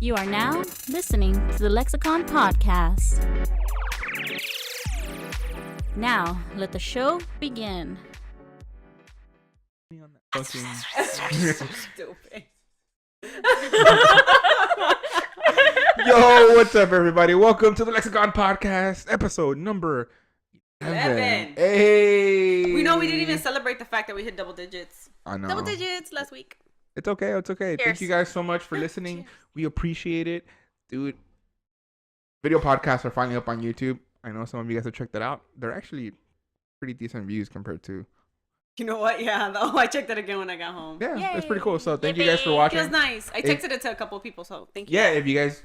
You are now listening to the Lexicon podcast. Now, let the show begin. Stupid. Yo, what's up, everybody? Welcome to the Lexicon podcast, episode number 11. Hey! We know we didn't even celebrate the fact that we hit double digits. I know. Double digits last week. It's okay. It's okay. Cheers. Thank you guys so much for listening. Cheers. We appreciate it. Dude, video podcasts are finally up on YouTube. I know some of you guys have checked that out. They're actually pretty decent views compared to... You know what? Yeah. Oh, I checked it again when I got home. Yeah, it's pretty cool. So thank Yippee. you guys for It watching. was nice. I texted it to a couple of people, so thank you. Yeah, if you guys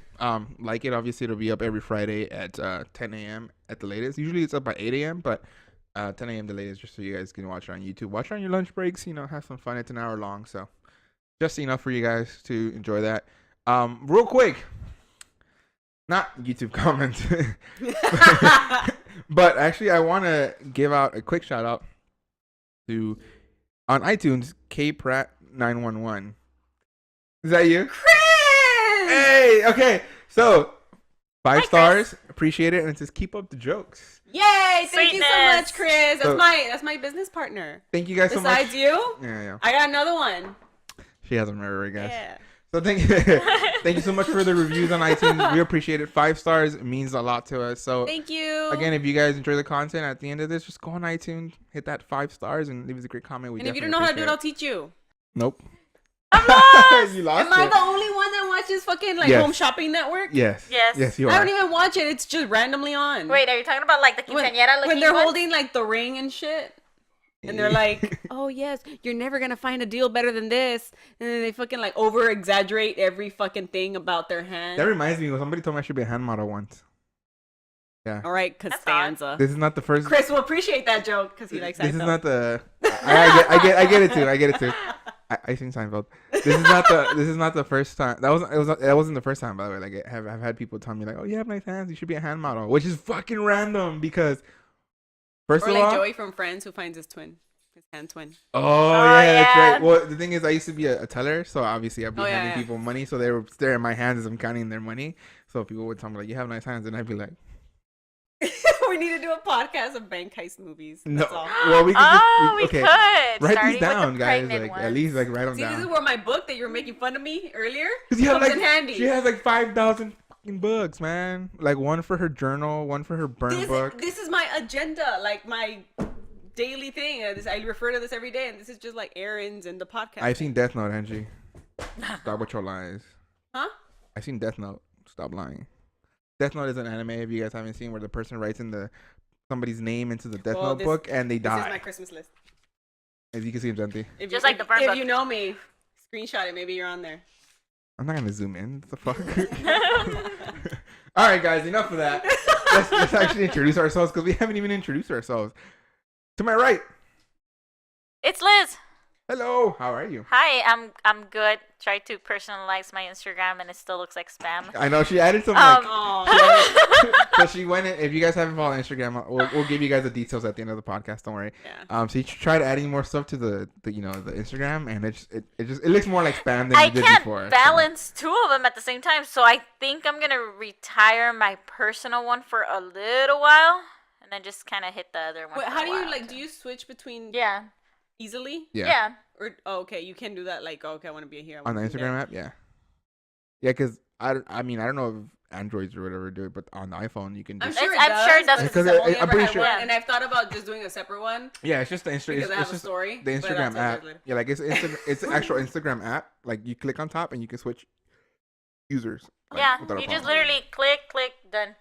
like it, obviously it'll be up every Friday at 10 a.m. at the latest. Usually it's up by 8 a.m., but 10 a.m. the latest, just so you guys can watch it on YouTube. Watch it on your lunch breaks, have some fun. It's an hour long, so just enough for you guys to enjoy that. Real quick, not YouTube comments, but actually I want to give out a quick shout out to, on iTunes, KPrat911. Is that you? Chris! Hey, okay. So, 5 Hi, stars. Chris. Appreciate it. And it says, keep up the jokes. Yay! Thank you so Sweetness. much, Chris. So- That's my business partner. Thank you guys so much. Besides you, Yeah. I got another one. She has a mirror, guys. Yeah. So thank you so much for the reviews on iTunes. We appreciate it. 5 stars means a lot to us. So Thank you. again, if you guys enjoy the content at the end of this, just go on iTunes, hit that 5 stars, and leave us a great comment. We And if you don't definitely know how to do it, I'll appreciate teach you. Nope. I'm You lost Am I it. the only one that watches fucking Yes. Home Shopping Network? Yes. Yes. Yes, you I are. don't even watch it. It's just randomly on. Wait, are you talking about like the quinceañera looking when they're ones? holding like the ring and shit, and they're like, "Oh yes, you're never gonna find a deal better than this," and then they fucking like over exaggerate every fucking thing about their hand. That reminds me, somebody told me I should be a hand model once. Yeah. All right, Costanza. This is not the first. Chris will appreciate that joke because he likes This is Seinfeld. not the. I get it too. I seen Seinfeld. This is not the first time. That wasn't the first time, by the way. Like I've had people tell me like, oh, you have nice hands. You should be a hand model, which is fucking random because first Or of like all, Joey from Friends who finds his hand twin. oh yeah, that's yeah. right. Well, the thing is, I used to be a teller, so obviously I'd be handing yeah. people money, so they were staring at my hands as I'm counting their money. So people would tell me like, you have nice hands, and I'd be like, We need to do a podcast of bank heist movies. no. That's all. Well, we could Oh, just, we okay. could. Write Starting these down, with the guys. pregnant Like ones. at least like write them See, down. this is where my book that you were making fun of me earlier Cause you have comes like in handy. she has like 5,000 fucking books, man. Like one for her journal, one for her burn book. This is my agenda, like my daily thing. I refer to this every day, and this is just like errands and the podcast. I've seen Death Note, Angie. Stop with your lies. Huh? I've seen Death Note. Stop lying. Death Note is an anime if you guys haven't seen where the person writes in somebody's name into the Death Well, Note book and they This is my die. Christmas list. As you can see, it's empty. If Just you, like the burn if book. you know me, screenshot it. Maybe you're on there. I'm not gonna zoom in. What the fuck? All right, guys. Enough of that. Let's actually introduce ourselves because we haven't even introduced ourselves. To my right. It's Liz. Hello. How are you? Hi, I'm good. Tried to personalize my Instagram and it still looks like spam. I know she added some like. Oh, So she went in. If you guys haven't followed Instagram, we'll give you guys the details at the end of the podcast. Don't worry. yeah. So she tried adding more stuff to the Instagram, and it looks more like spam than I you did can't before. balance two of them at the same time, so I think I'm gonna retire my personal one for a little while, and then just kind of hit the other one. Wait, for how a do you while. like? Do you switch between Yeah. easily? Yeah. Or okay, you can do that. Like, okay, I want to be here. I On the wanna be Instagram there. app, yeah, because I mean I don't know if Androids or whatever do it, but on the iPhone you can I'm just sure it I'm does. sure it does. but Because I've only I'm ever pretty had sure- one, and I've thought about just doing a separate one yeah, it's just the because Instagram. I have It's a just story. the but Instagram I'll tell you app. later. Yeah, like it's an actual Instagram app. Like you click on top and you can switch users. Like, Yeah. without a You just problem. literally click, done.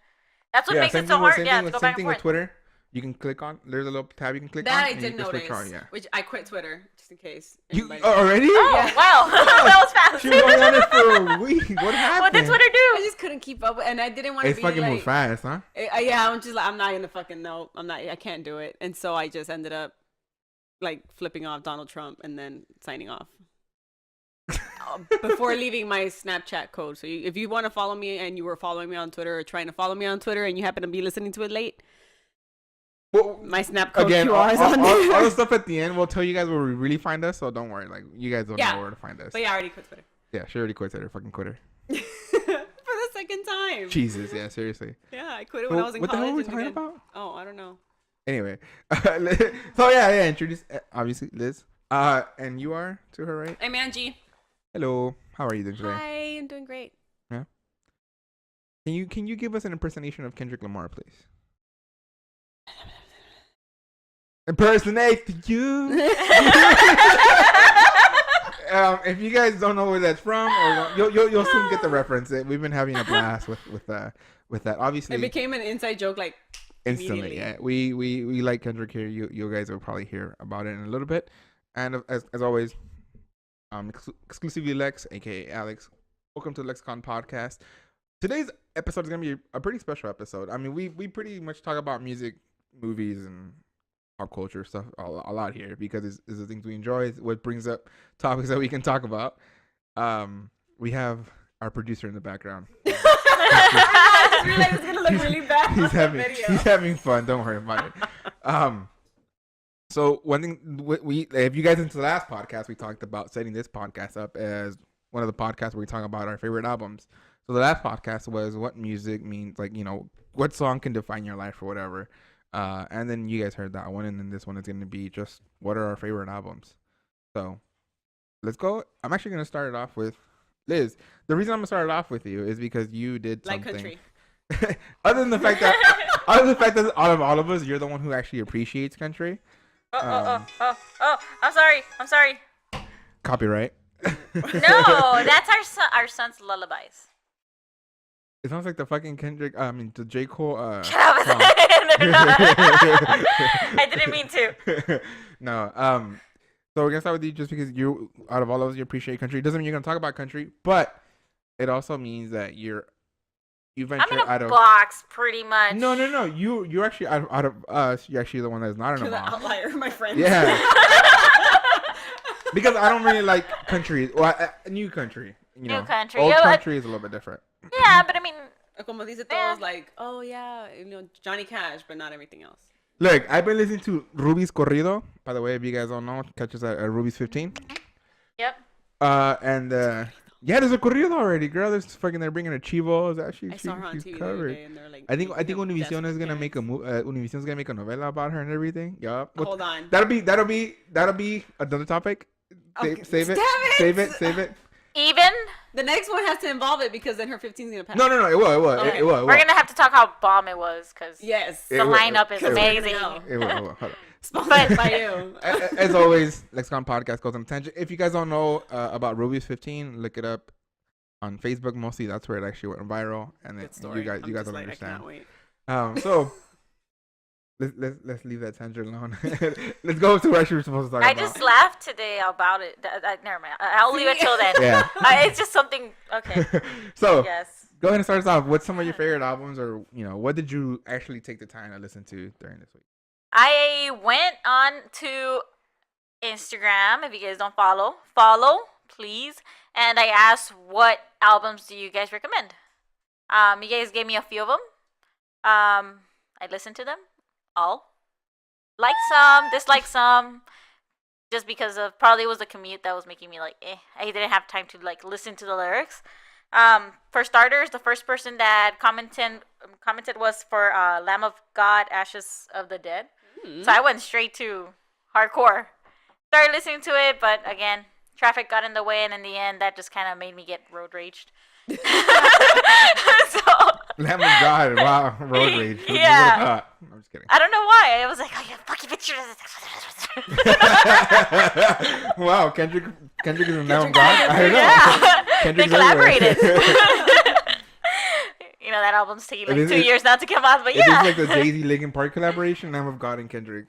That's what Yeah, makes same it so thing with- hard. same Yeah, thing to go with- back same and thing with forth. Twitter. You can click on. There's a little tab you can click on. That I and did you can switch notice. on, yeah. Which I quit Twitter just in case. You anybody- already? Oh Yeah. wow, that was fast. She was only on it for a week. What happened? What did Twitter I do? just couldn't keep up, and I didn't want to It's be fucking like. move fast, huh? Yeah, I'm just like I'm not gonna fucking know. I can't do it, and so I just ended up like flipping off Donald Trump and then signing off. Before leaving my Snapchat code. So if you want to follow me and you were following me on Twitter or trying to follow me on Twitter and you happen to be listening to it late, Well, my Snap code again, QR is on there. all the stuff at the end, we'll tell you guys where we really find us. So don't worry, like you guys don't Yeah. know where to find us. But yeah, I already quit Twitter. Yeah, she already quit Twitter. Fucking quit her. time. Jesus, yeah, seriously. Yeah, I quit it when I was in What the college. hell were we and talking began- about? Oh, I don't know. Anyway, so yeah, introduce obviously Liz. And you are to her right. I'm Angie. Hello, how are you doing today? Hi, I'm doing great. Yeah. Can you give us an impersonation of Kendrick Lamar, please? Impersonate you. If you guys don't know where that's from, or you'll soon get the reference. We've been having a blast with that. Obviously, It became an inside joke, like instantly. Yeah, we like Kendrick here. You guys will probably hear about it in a little bit. And as always, exclusively Lex, aka Alex. Welcome to the Lexicon podcast. Today's episode is gonna be a pretty special episode. I mean, we pretty much talk about music, movies, and pop culture stuff a lot here because it's the things we enjoy. It's what brings up topics that we can talk about. We have our producer in the background. I just realized it's gonna look really bad on the video. He's having fun. Don't worry about it. So one thing we if you guys into the last podcast, we talked about setting this podcast up as one of the podcasts where we talk about our favorite albums. So the last podcast was what music means, like, you know, what song can define your life or whatever. And then you guys heard that one, and then this one is going to be just what are our favorite albums. So let's go. I'm actually going to start it off with Liz. The reason I'm going to start it off with you is because you did something. Like country. other than the fact that out of all of us, you're the one who actually appreciates country. I'm sorry. Copyright. No, that's our son's lullabies. It sounds like the fucking Kendrick. The J. Cole. Shut up. Song. They're not. I didn't mean to. No. So we're gonna start with you just because you, out of all of us, you appreciate country. It doesn't mean you're gonna talk about country, but it also means that you venture I'm in a out of box, pretty much. No. You're actually out of us. You're actually the one that's not in You're a the box. outlier, my friend. Yeah. Because I don't really like country. Well, new country. You know, New country. Old Yeah, but- country is a little bit different. Yeah, but I mean, Como dice Yeah. todos, like, oh yeah, you know, Johnny Cash, but not everything else. Look, I've been listening to Ruby's Corrido. By the way, if you guys don't know, catch us at Ruby's 15. yep. Yeah, there's a corrido already, girl. There's fucking they're bringing a Chivo. I saw her on She's TV the other covered. day, and they're like, I think making a Univision desperate is gonna make a Univision's gonna make a novela about her and everything. Yup. Hold on. That'll be another topic. Okay, Save it. damn it! Save it. Even The next one has to involve it because then her 15's gonna pass. No. It will. Okay. It will. we're gonna have to talk how bomb it was, because Yes. It the will. lineup is It will. amazing. It will. Hold on. Sponsored by you. As always, Lexicon Podcast goes on a tangent. If you guys don't know about Ruby's 15, look it up on Facebook. Mostly, that's where it actually went viral, and Good it, story. you guys I'm don't just like, understand. I can't wait. So let's leave that tangent alone. Let's go to what actually we're supposed to talk I about. just laughed today about it. Never mind. I'll leave it till then. Yeah. It's just something. Okay. So Yes. go ahead and start us off. What's some of your favorite albums, or what did you actually take the time to listen to during this week? I went on to Instagram. If you guys don't follow, please. And I asked, what albums do you guys recommend? You guys gave me a few of them. I listened to them all. Like some, dislike some. Just because of probably it was the commute that was making me like, I didn't have time to like listen to the lyrics. For starters, the first person that commented was for Lamb of God, Ashes of the Dead. So I went straight to hardcore. Started listening to it, but again, traffic got in the way, and in the end, that just kind of made me get road raged. So Lamb of God, wow, road rage. Yeah. I'm just kidding. I don't know why. I was like, oh, you fucking bitch. Wow, Kendrick is a Lamb of God. I don't know. Yeah, they Kendrick's everywhere. collaborated. You know, that album's taking like 2 years now to come out, but It is yeah. like the Jay-Z Linkin Park collaboration, Lamb of God and Kendrick.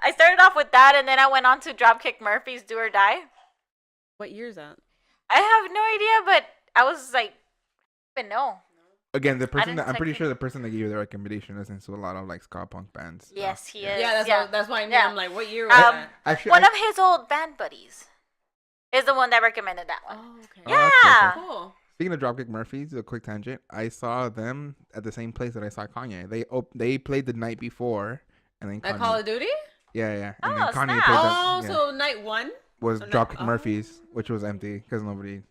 I started off with that, and then I went on to Dropkick Murphys' Do or Die. What year is that? I have no idea, but I was like, I don't even know. Again, the person didn't that I'm pretty check sure the person that gave you the recommendation listens to a lot of like ska punk bands. so, Yes, he yeah. is. Yeah, that's why I mean, Yeah. I'm like, what year was Um, that? Actually, One of his old band buddies is the one that recommended that one. Oh, okay. Oh, that's Yeah. Cool. speaking of Dropkick Murphys, a quick tangent. I saw them at the same place that I saw Kanye. They played the night before, and then At Kanye, Call of Duty? yeah, and Oh, then Kanye snap. played Oh, them, yeah, so night one? was so Dropkick oh. Murphys, which was empty because nobody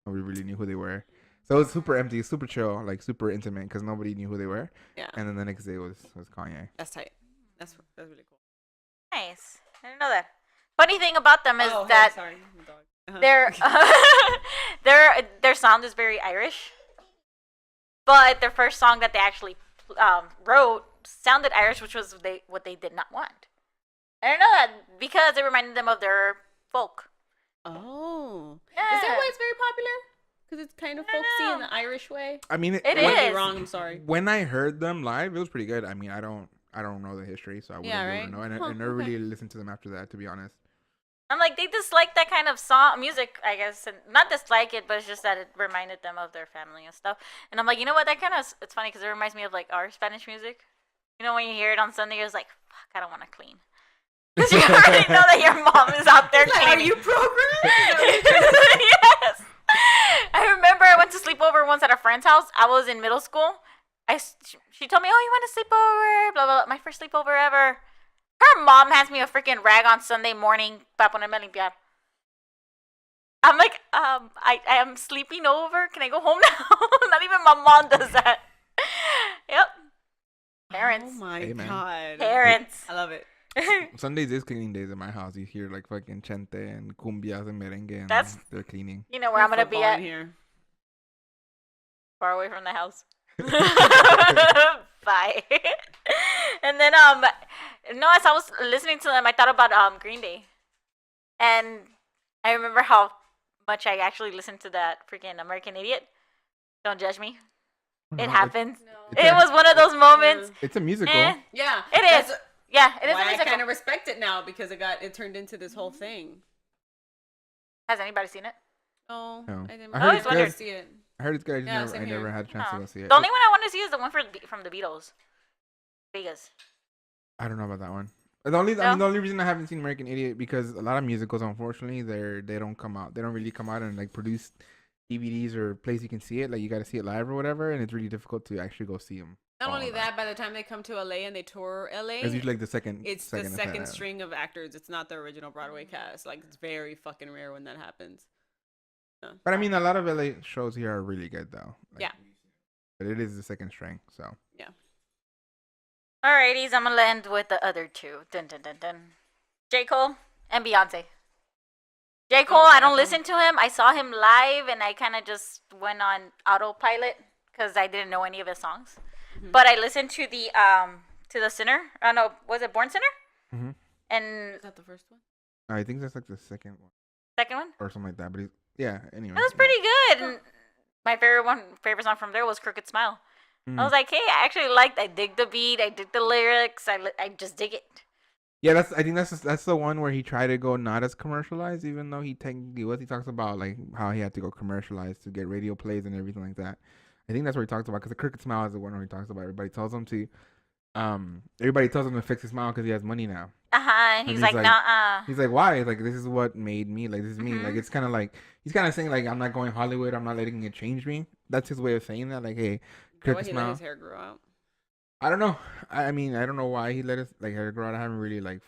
really knew who they were. So it was super empty, super chill, like super intimate because nobody knew who they were. Yeah, And then the next day was Kanye. that's tight. That's really cool. Nice. I didn't know that. Funny thing about them is Oh, hey, that sorry, my dog. their their sound is very Irish, but their first song that they actually wrote sounded Irish, which was what they did not want. I don't know that because it reminded them of their folk. Oh, Yeah. is that why it's very popular? Because it's kind of folksy in know. the Irish way. I mean, It I might is. be wrong. I'm sorry. When I heard them live, it was pretty good. I mean, I don't know the history, so I wouldn't Yeah, be able right? to know. And Huh, I never okay. really listened to them after that, to be honest. I'm like they dislike that kind of song music, I guess, and not dislike it, but it's just that it reminded them of their family and stuff. And I'm like, you know what? That kind of it's funny because it reminds me of like our Spanish music. You know, when you hear it on Sunday, it's like, fuck, I don't want to clean. Because you already know that your mom is out there Like, are cleaning. you programmed? Yes. I remember I went to sleep over once at a friend's house. I was in middle school. She told me, "Oh, you want to sleep over?" Blah blah. Blah. My first sleepover ever. Her mom hands me a freaking rag on Sunday morning para ponerme a limpiar. I'm like, I am sleeping over. Can I go home now? Not even my mom does that. Yep. Parents. Oh my Hey, man. god. Parents. I love it. Sundays is cleaning days at my house. You hear like fucking chente and cumbias and merengue, and That's- they're cleaning. You know where I'm gonna be Football in at. here. Far away from the house. Bye. And then no, as I was listening to them, I thought about Green Day, and I remember how much I actually listened to that freaking American Idiot. Don't judge me. It happened. It's It a- was one of those moments. It's a musical. Eh, Yeah, it that's is. Yeah, it is why a I musical. kind of respect it now because it turned into this whole thing. Has anybody seen it? Oh, No. I didn't. I heard I it's wanted to good. see it. I heard it's good. Yeah, I same never here. had a chance to Oh. go see it. The only one I want to see is the one from the Beatles. Vegas. I don't know about that one. The only No? the only reason I haven't seen American Idiot because a lot of musicals, unfortunately, they don't come out. They don't really come out and like produce DVDs or place you can see it. Like you got to see it live or whatever, and it's really difficult to actually go see them. Not only that, by the time they come to LA and they tour LA, It's usually like the second. it's the second second string of actors. It's not the original Broadway cast. Like it's very fucking rare when that happens. Yeah. But I mean, a lot of LA shows here are really good though. Like, Yeah. But it is the second string, so. Alrighties, I'm gonna end with the other two. Dun dun dun dun. J. Cole and Beyonce. J. Cole, I don't listen to him. I saw him live and I kind of just went on autopilot because I didn't know any of his songs. But I listened to the Sinner. Oh no, was it Born Sinner? Mhm. And Is that the first one? I think that's like the second one second one? or something like that. But yeah, anyway. It was pretty good. And my favorite song from there was Crooked Smile. I was like, hey, I dig the beat, I dig the lyrics, I just dig it. Yeah, I think that's the one where he tried to go not as commercialized, even though he technically was. He talks about like how he had to go commercialized to get radio plays and everything like that. I think that's what he talks about because the Crooked Smile is the one where he talks about everybody tells him to fix his smile because he has money now. And he's he's like, like- nah. He's like, why? He's like, this is what made me. Like, this is me. Mhm. Like, it's kind of like he's kind of saying like, I'm not going Hollywood. I'm not letting it change me. That's his way of saying that. Like, hey, Why Crooked he let Smile. his hair grow out? I don't know. I mean, I don't know why he let his like hair grow out. I haven't really like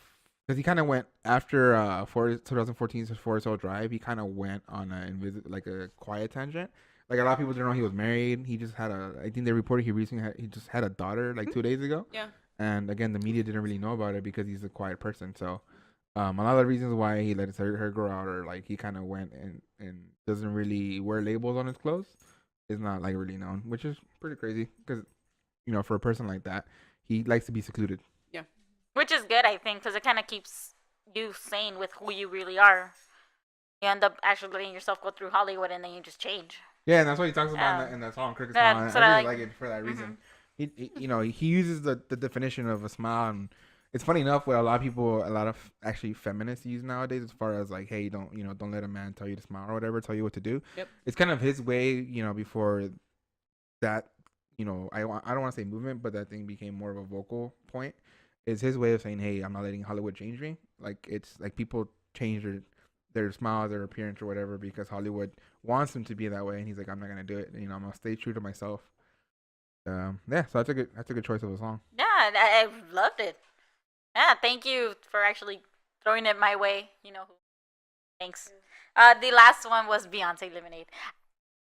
because he kind of went after 2014's Forest Hill Drive. He kind of went on a quiet tangent. Like a lot of people didn't know he was married. He just had I think they reported he just had a daughter like 2 days ago. Yeah. And again, the media didn't really know about it because he's a quiet person. So, a lot of reasons why he let his hair grow out, or like he kind of went and doesn't really wear labels on his clothes, is not like really known, which is pretty crazy because, for a person like that, he likes to be secluded. Which is good, I think, because it kind of keeps you sane with who you really are. You end up actually letting yourself go through Hollywood and then you just change. Yeah, and that's what he talks about in that song, Crooked Yeah, Smile. that's I what I really like. like it for that reason. He uses the definition of a smile, and it's funny enough what a lot of actually feminists use nowadays, as far as like, hey, don't let a man tell you to smile or whatever, tell you what to do. Yep. It's kind of his way, before that, I don't want to say movement, but that thing became more of a vocal point. Is his way of saying, hey, I'm not letting Hollywood change me. Like, it's like people change their smile, their appearance, or whatever because Hollywood wants them to be that way, and he's like, I'm not gonna do it. I'm gonna stay true to myself. Yeah, so that's a good choice of a song. Yeah, I loved it. Yeah, thank you for actually throwing it my way. Thanks. The last one was Beyonce Lemonade.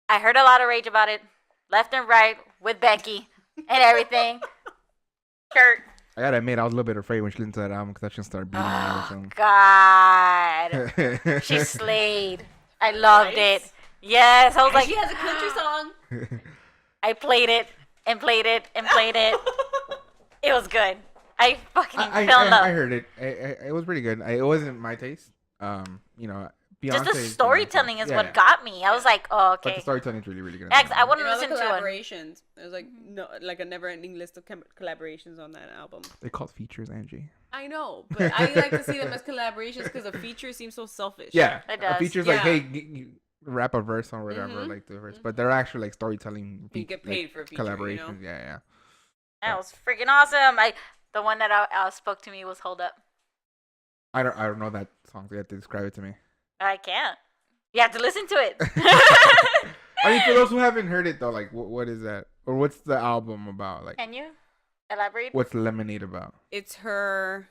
I heard a lot of rage about it, left and right, with Becky and everything. Kurt. I gotta admit, I was a little bit afraid when she listened to that album because I should start beating me or Oh something. God, she slayed. I loved it. Nice. Yes, I was And like, she has a country song. I played it and played it and played it. It was good. I fucking fell in love. I heard it. It was pretty good. It wasn't my taste. You know, Beyonce. Just the storytelling is what yeah. got me. I was like, oh, But okay. the storytelling is really, really good. I wouldn't And all the listen to it. collaborations. There's like no, like a never-ending list of collaborations on that album. They're called features, Angie. I know, but I like to see them as collaborations because a feature seems so selfish. Yeah, It does. features like, Yeah. hey, you rap a verse or whatever, like the verse. But they're actually like storytelling. You get paid for a feature, collaborations. you know? Yeah. That was freaking awesome. The one that spoke to me was Hold Up. I don't know that song. So you have to describe it to me. I can't. You have to listen to it. I mean, for those who haven't heard it though, like, what is that, or what's the album about? Like, Can you elaborate? what's Lemonade about? It's her.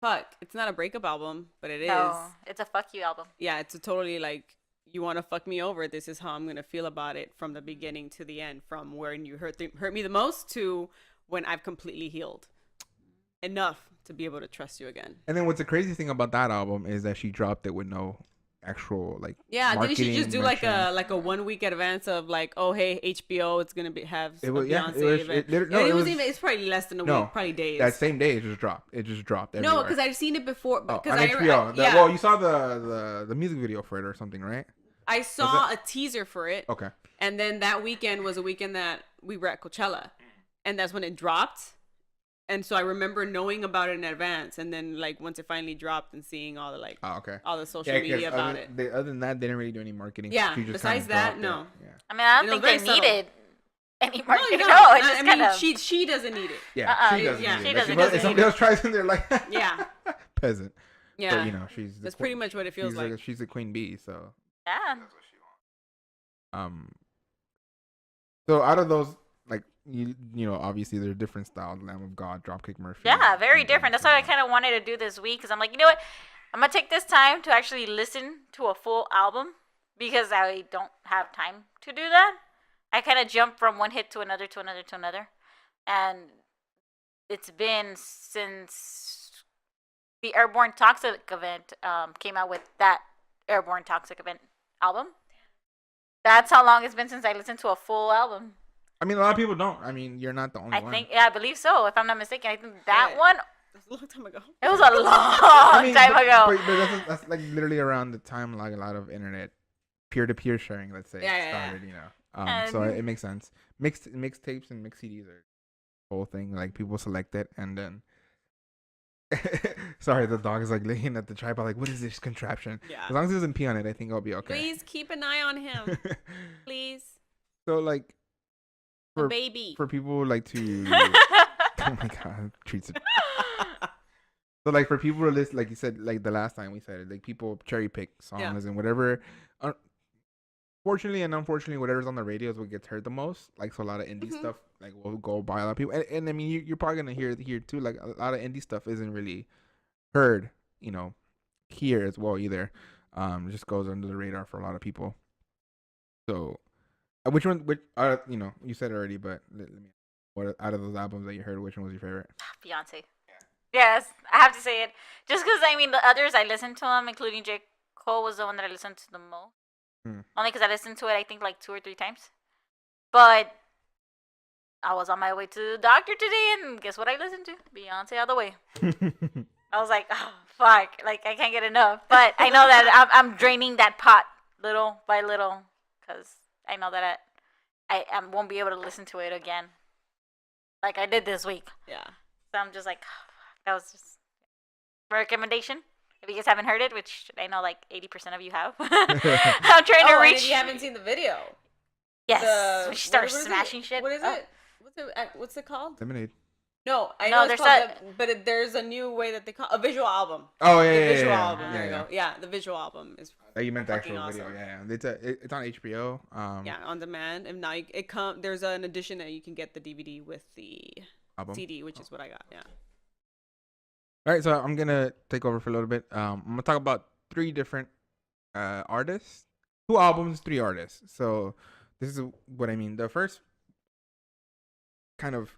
Fuck, it's not a breakup album, but it is. No, it's a fuck you album. Yeah, it's a totally like, you want to fuck me over. This is how I'm gonna feel about it from the beginning to the end, from when you hurt me the most to when I've completely healed enough to be able to trust you again. And then what's the crazy thing about that album is that she dropped it with no actual like. Yeah, didn't she just do like marketing, a 1 week advance of like, oh hey, HBO, it's gonna have It was- a yeah, Beyonce it was- event. it It was- even, it's probably less than a No, week, probably days. That same day, it just dropped. It just dropped. No, Everywhere. because I've seen it before. on Because HBO. yeah, Well, you saw the music video for it or something, right? I saw a teaser for it. Okay. And then that weekend was a weekend that we were at Coachella, and that's when it dropped. And so I remember knowing about it in advance, and then like once it finally dropped and seeing all the like Oh, okay. all the social 'cause media about it. Other than that, they didn't really do any marketing. Yeah, She just besides kinda that, dropped no. it. Yeah. I mean, I It don't was think very they subtle. needed any No, marketing. you No, don't. it just I kind mean, of. she doesn't need it. Yeah, she doesn't. yeah, need she it. doesn't Like, need if somebody it. else tries and they're like, Yeah. peasant. Yeah, But, you know, she's that's pretty much what it feels like. She's a queen bee, so. Yeah. So out of those, like you know, obviously there's different styles. Lamb of God, Dropkick Murphy. Yeah, very and different. That's so what I kind of wanted to do this week because I'm like, you know what? I'm going to take this time to actually listen to a full album because I don't have time to do that. I kind of jump from one hit to another, to another, to another. And it's been since the Airborne Toxic event came out with that Airborne Toxic event album. That's how long it's been since I listened to a full album. I mean, a lot of people don't. I mean, you're not the only I one. think, yeah, I believe so. If I'm not mistaken, I think that Yeah. one, That's a long time ago. it was a long I mean, time but, ago. But that's like literally around the time like a lot of internet peer-to-peer sharing, let's say, Yeah, yeah, started. You know, so it makes sense. Mixed tapes and mixed CDs are the whole thing. Like people select it and then. Sorry, the dog is like laying at the tripod. Like, what is this contraption? Yeah. As long as it doesn't pee on it, I think I'll be okay. Please keep an eye on him. Please. So like, The for baby. for people who like to, oh my god, treats it. So like for people to listen, like you said, like the last time we said it, like people cherry pick songs and whatever. Fortunately and unfortunately, whatever's on the radio is what gets heard the most. Like so, a lot of indie stuff like will go by a lot of people, and I mean you're probably gonna hear here too. Like a lot of indie stuff isn't really heard, you know, here as well either. It just goes under the radar for a lot of people. So, which you know, you said it already, but let me. What out of those albums that you heard, which one was your favorite? Beyonce. Yes, I have to say it. Just because, I mean, the others I listened to them, including J. Cole, was the one that I listened to the most. Only because I listened to it, I think, like 2 or 3 times. But I was on my way to the doctor today, and guess what I listened to? Beyonce all the way. I was like, oh, fuck. Like, I can't get enough. But I know that I'm draining that pot little by little because I know that I won't be able to listen to it again like I did this week. Yeah. So I'm just like, oh, fuck. That was just my recommendation. If you guys haven't heard it, which I know like 80% of you have, I'm trying to And reach. if you haven't seen the video. Yes, we start what is smashing it? shit. What is Oh. it? What's it called? Lemonade. No, I No, know it's there's called but there's a new way that they call a visual album. Oh yeah, The yeah, visual yeah, album. yeah, There you yeah. go. Yeah, the visual album is Oh, you meant the fucking actual video, awesome. yeah. It's on HBO. yeah, on demand. And now there's an edition that you can get the DVD with the album. CD, which is what I got. Yeah. All right, so I'm gonna take over for a little bit. I'm gonna talk about 3 different artists 2 albums, 3 artists. So this is what I mean. The first kind of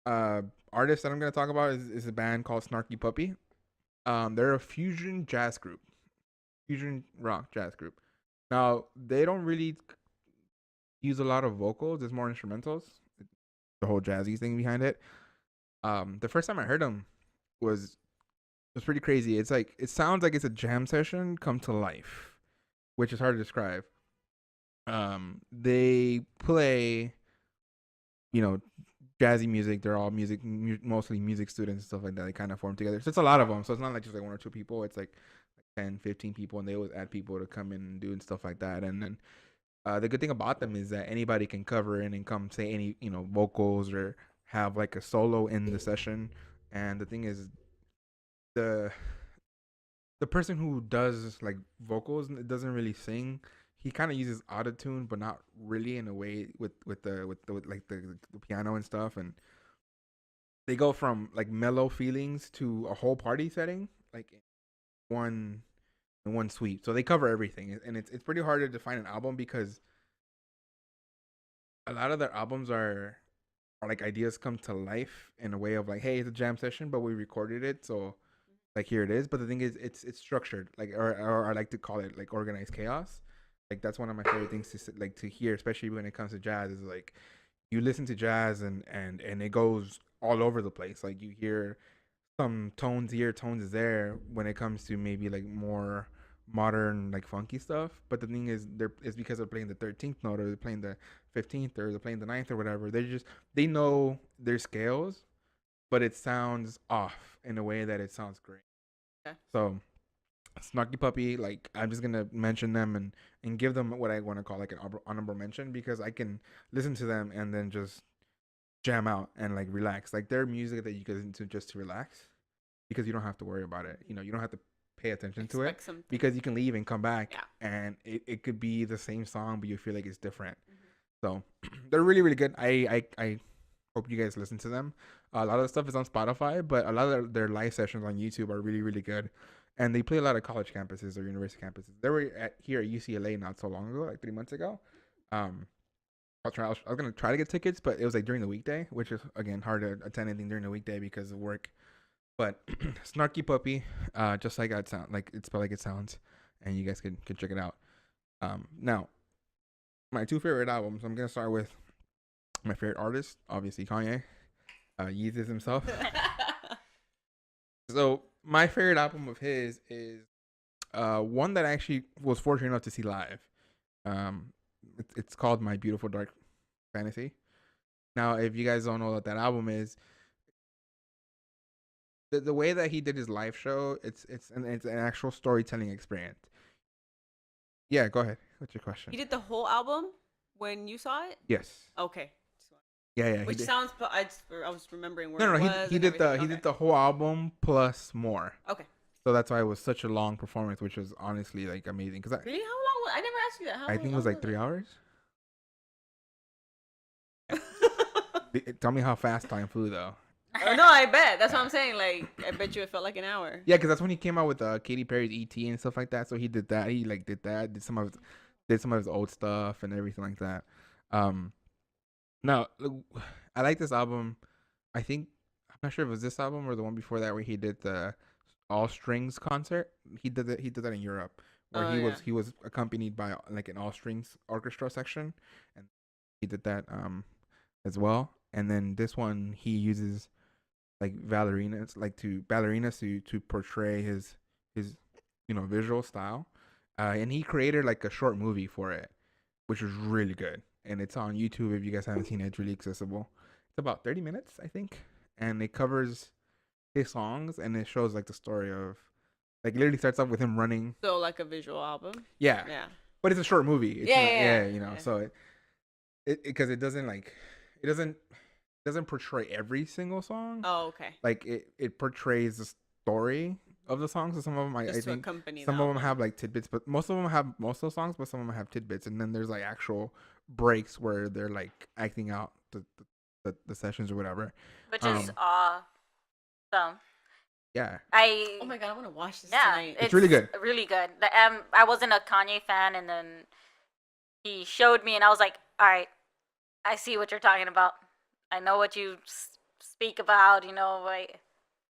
uh artist that I'm gonna talk about is a band called Snarky Puppy. They're a fusion jazz group, fusion rock jazz group. Now they don't really use a lot of vocals. It's more instrumentals. The whole jazzy thing behind it. The first time I heard them was pretty crazy. It's like it sounds like it's a jam session come to life, which is hard to describe. They play, you know, jazzy music. They're all mostly music students and stuff like that. They kind of form together. So it's a lot of them. So it's not like just like 1 or 2 people. It's like 10, 15 people, and they always add people to come in and do and stuff like that. And then the good thing about them is that anybody can cover in and come say any vocals or have like a solo in the session. And the thing is, the the person who does like vocals doesn't really sing. He kind of uses autotune, but not really in a way with like the piano and stuff. And they go from like mellow feelings to a whole party setting, like one in one sweep. So they cover everything, and it's pretty hard to find an album because a lot of their albums are like ideas come to life in a way of like, hey, it's a jam session, but we recorded it, so like here it is. But the thing is, it's structured, like or I like to call it like organized chaos. Like that's one of my favorite things to hear, especially when it comes to jazz. Is like you listen to jazz and it goes all over the place. Like you hear some tones here, tones there when it comes to maybe like more modern like funky stuff. But the thing is, it's because they're playing the 13th note or they're playing the 15th or they're playing the ninth or whatever. They know their scales, but it sounds off in a way that it sounds great. Okay. So Snarky Puppy, like I'm just gonna mention them and give them what I want to call like an honorable mention because I can listen to them and then just jam out and like relax. Like they're music that you can listen to just to relax because you don't have to worry about it. You don't have to pay attention to it Expect something. because you can leave and come back Yeah. and it could be the same song but you feel like it's different. So they're really really good. I hope you guys listen to them. A lot of the stuff is on Spotify, but a lot of their live sessions on YouTube are really really good. And they play a lot of college campuses or university campuses. They were here at UCLA not so long ago, like 3 months ago. I was gonna try to get tickets, but it was like during the weekday, which is again hard to attend anything during the weekday because of work. But Snarky Puppy, just like it sound like it's spelled like it sounds, and you guys can check it out. Now my 2 favorite albums. I'm gonna start with my favorite artist, obviously Kanye, Yeezus himself. So my favorite album of his is one that I actually was fortunate enough to see live. It's called My Beautiful Dark Fantasy. Now, if you guys don't know what that album is, the way that he did his live show, it's an actual storytelling experience. Yeah, go ahead. What's your question? He did the whole album when you saw it. Yes. Okay. Yeah. Which he did. sounds. I was remembering where. No, it he was he and did the everything. he Okay. did the whole album plus more. Okay. So that's why it was such a long performance, which was honestly like amazing. Because Really? How long? I never asked you that. How I think it was like 3 hours. Tell me how fast time flew though. Oh, no, I bet. That's what I'm saying. Like, I bet you it felt like an hour. Yeah, because that's when he came out with Katy Perry's "E.T." and stuff like that. So he did that. He like did that. Did some of his old stuff and everything like that. Now I like this album. I think I'm not sure if it was this album or the one before that where he did the all strings concert. He did that. He did that in Europe where he was accompanied by like an all strings orchestra section, and he did that as well. And then this one he uses like ballerinas to portray his visual style, and he created like a short movie for it, which was really good, and it's on YouTube if you guys haven't seen it. It's really accessible. It's about 30 minutes I think, and it covers his songs and it shows like the story of like literally starts off with him running. So like a visual album. Yeah, Yeah. but it's a short movie. It's Yeah. yeah. So because it doesn't like it doesn't portray every single song. Oh, okay. Like it portrays the story of the songs. So some of them I Just to think accompany some the of them album. have like tidbits, but most of them have most of the songs, but some of them have tidbits, and then there's like actual breaks where they're like acting out the sessions or whatever. Which is awesome. Yeah, Oh my god, I want to watch this yeah, tonight. It's really good. Really good. I wasn't a Kanye fan, and then he showed me, and I was like, all right, I see what you're talking about. I know what you speak about. Like,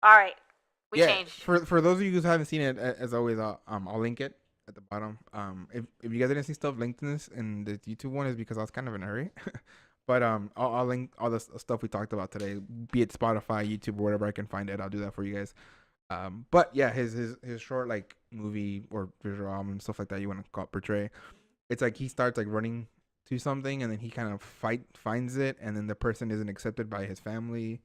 all right, we yeah. changed. For those of you who haven't seen it, as always, I'll link it at the bottom. If you guys didn't see stuff linked in the YouTube one, is because I was kind of in a hurry. But I'll link all the stuff we talked about today, be it Spotify, YouTube, or whatever I can find it. I'll do that for you guys. But yeah, his short like movie or visual album stuff like that you want to call it, portray. It's like he starts like running to something, and then he kind of finds it, and then the person isn't accepted by his family,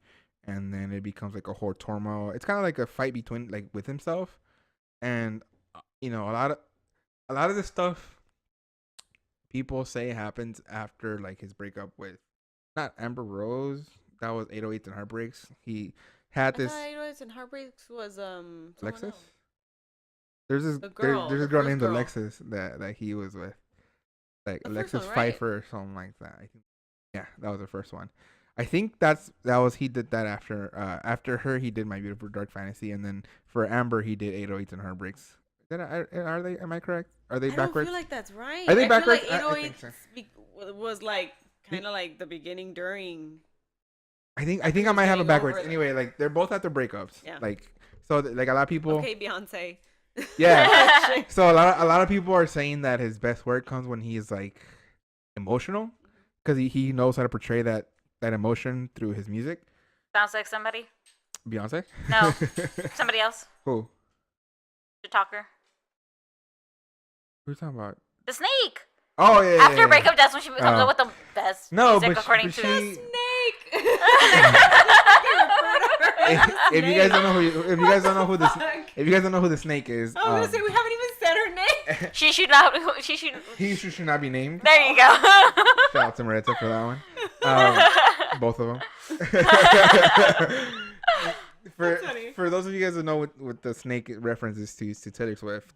and then it becomes like a whole turmoil. It's kind of like a fight between like with himself, and a lot of this stuff people say happens after like his breakup with not Amber Rose. That was 808s and Heartbreaks. He had I this thought 808s and Heartbreaks was someone Alexis. else. There's this The girl, there's the this girl first named girl. Alexis that he was with, like The first Alexis one, right? Pfeiffer or something like that. I think, yeah, that was the first one. I think that was he did that after her he did My Beautiful Dark Fantasy, and then for Amber he did 808s and Heartbreaks. Are they? Am I correct? Are they I backwards? don't feel like that's right. Are they I backwards? feel like I think 808 was like kind of like the beginning during. I think I was might have it getting backwards. over it. Anyway, like they're both at their breakups. Yeah. Like so, like a lot of people. Okay, Beyonce. Yeah. So a lot of people are saying that his best work comes when he's like emotional, because he knows how to portray that emotion through his music. Sounds like somebody. Beyonce? No. Somebody else. Who? The talker. Who are you talking about? The snake. Oh yeah. After yeah. a breakup, that's when she comes Oh. up with the best No, music but according she- to. but she- Snake. If you guys don't know if you guys don't know who the snake is, I was gonna say we haven't even said her name. She should not. She should. he should not be named. There you go. Shout out to Marita for that one. Both of them. That's funny. For those of you guys who know what the snake references to Taylor Swift,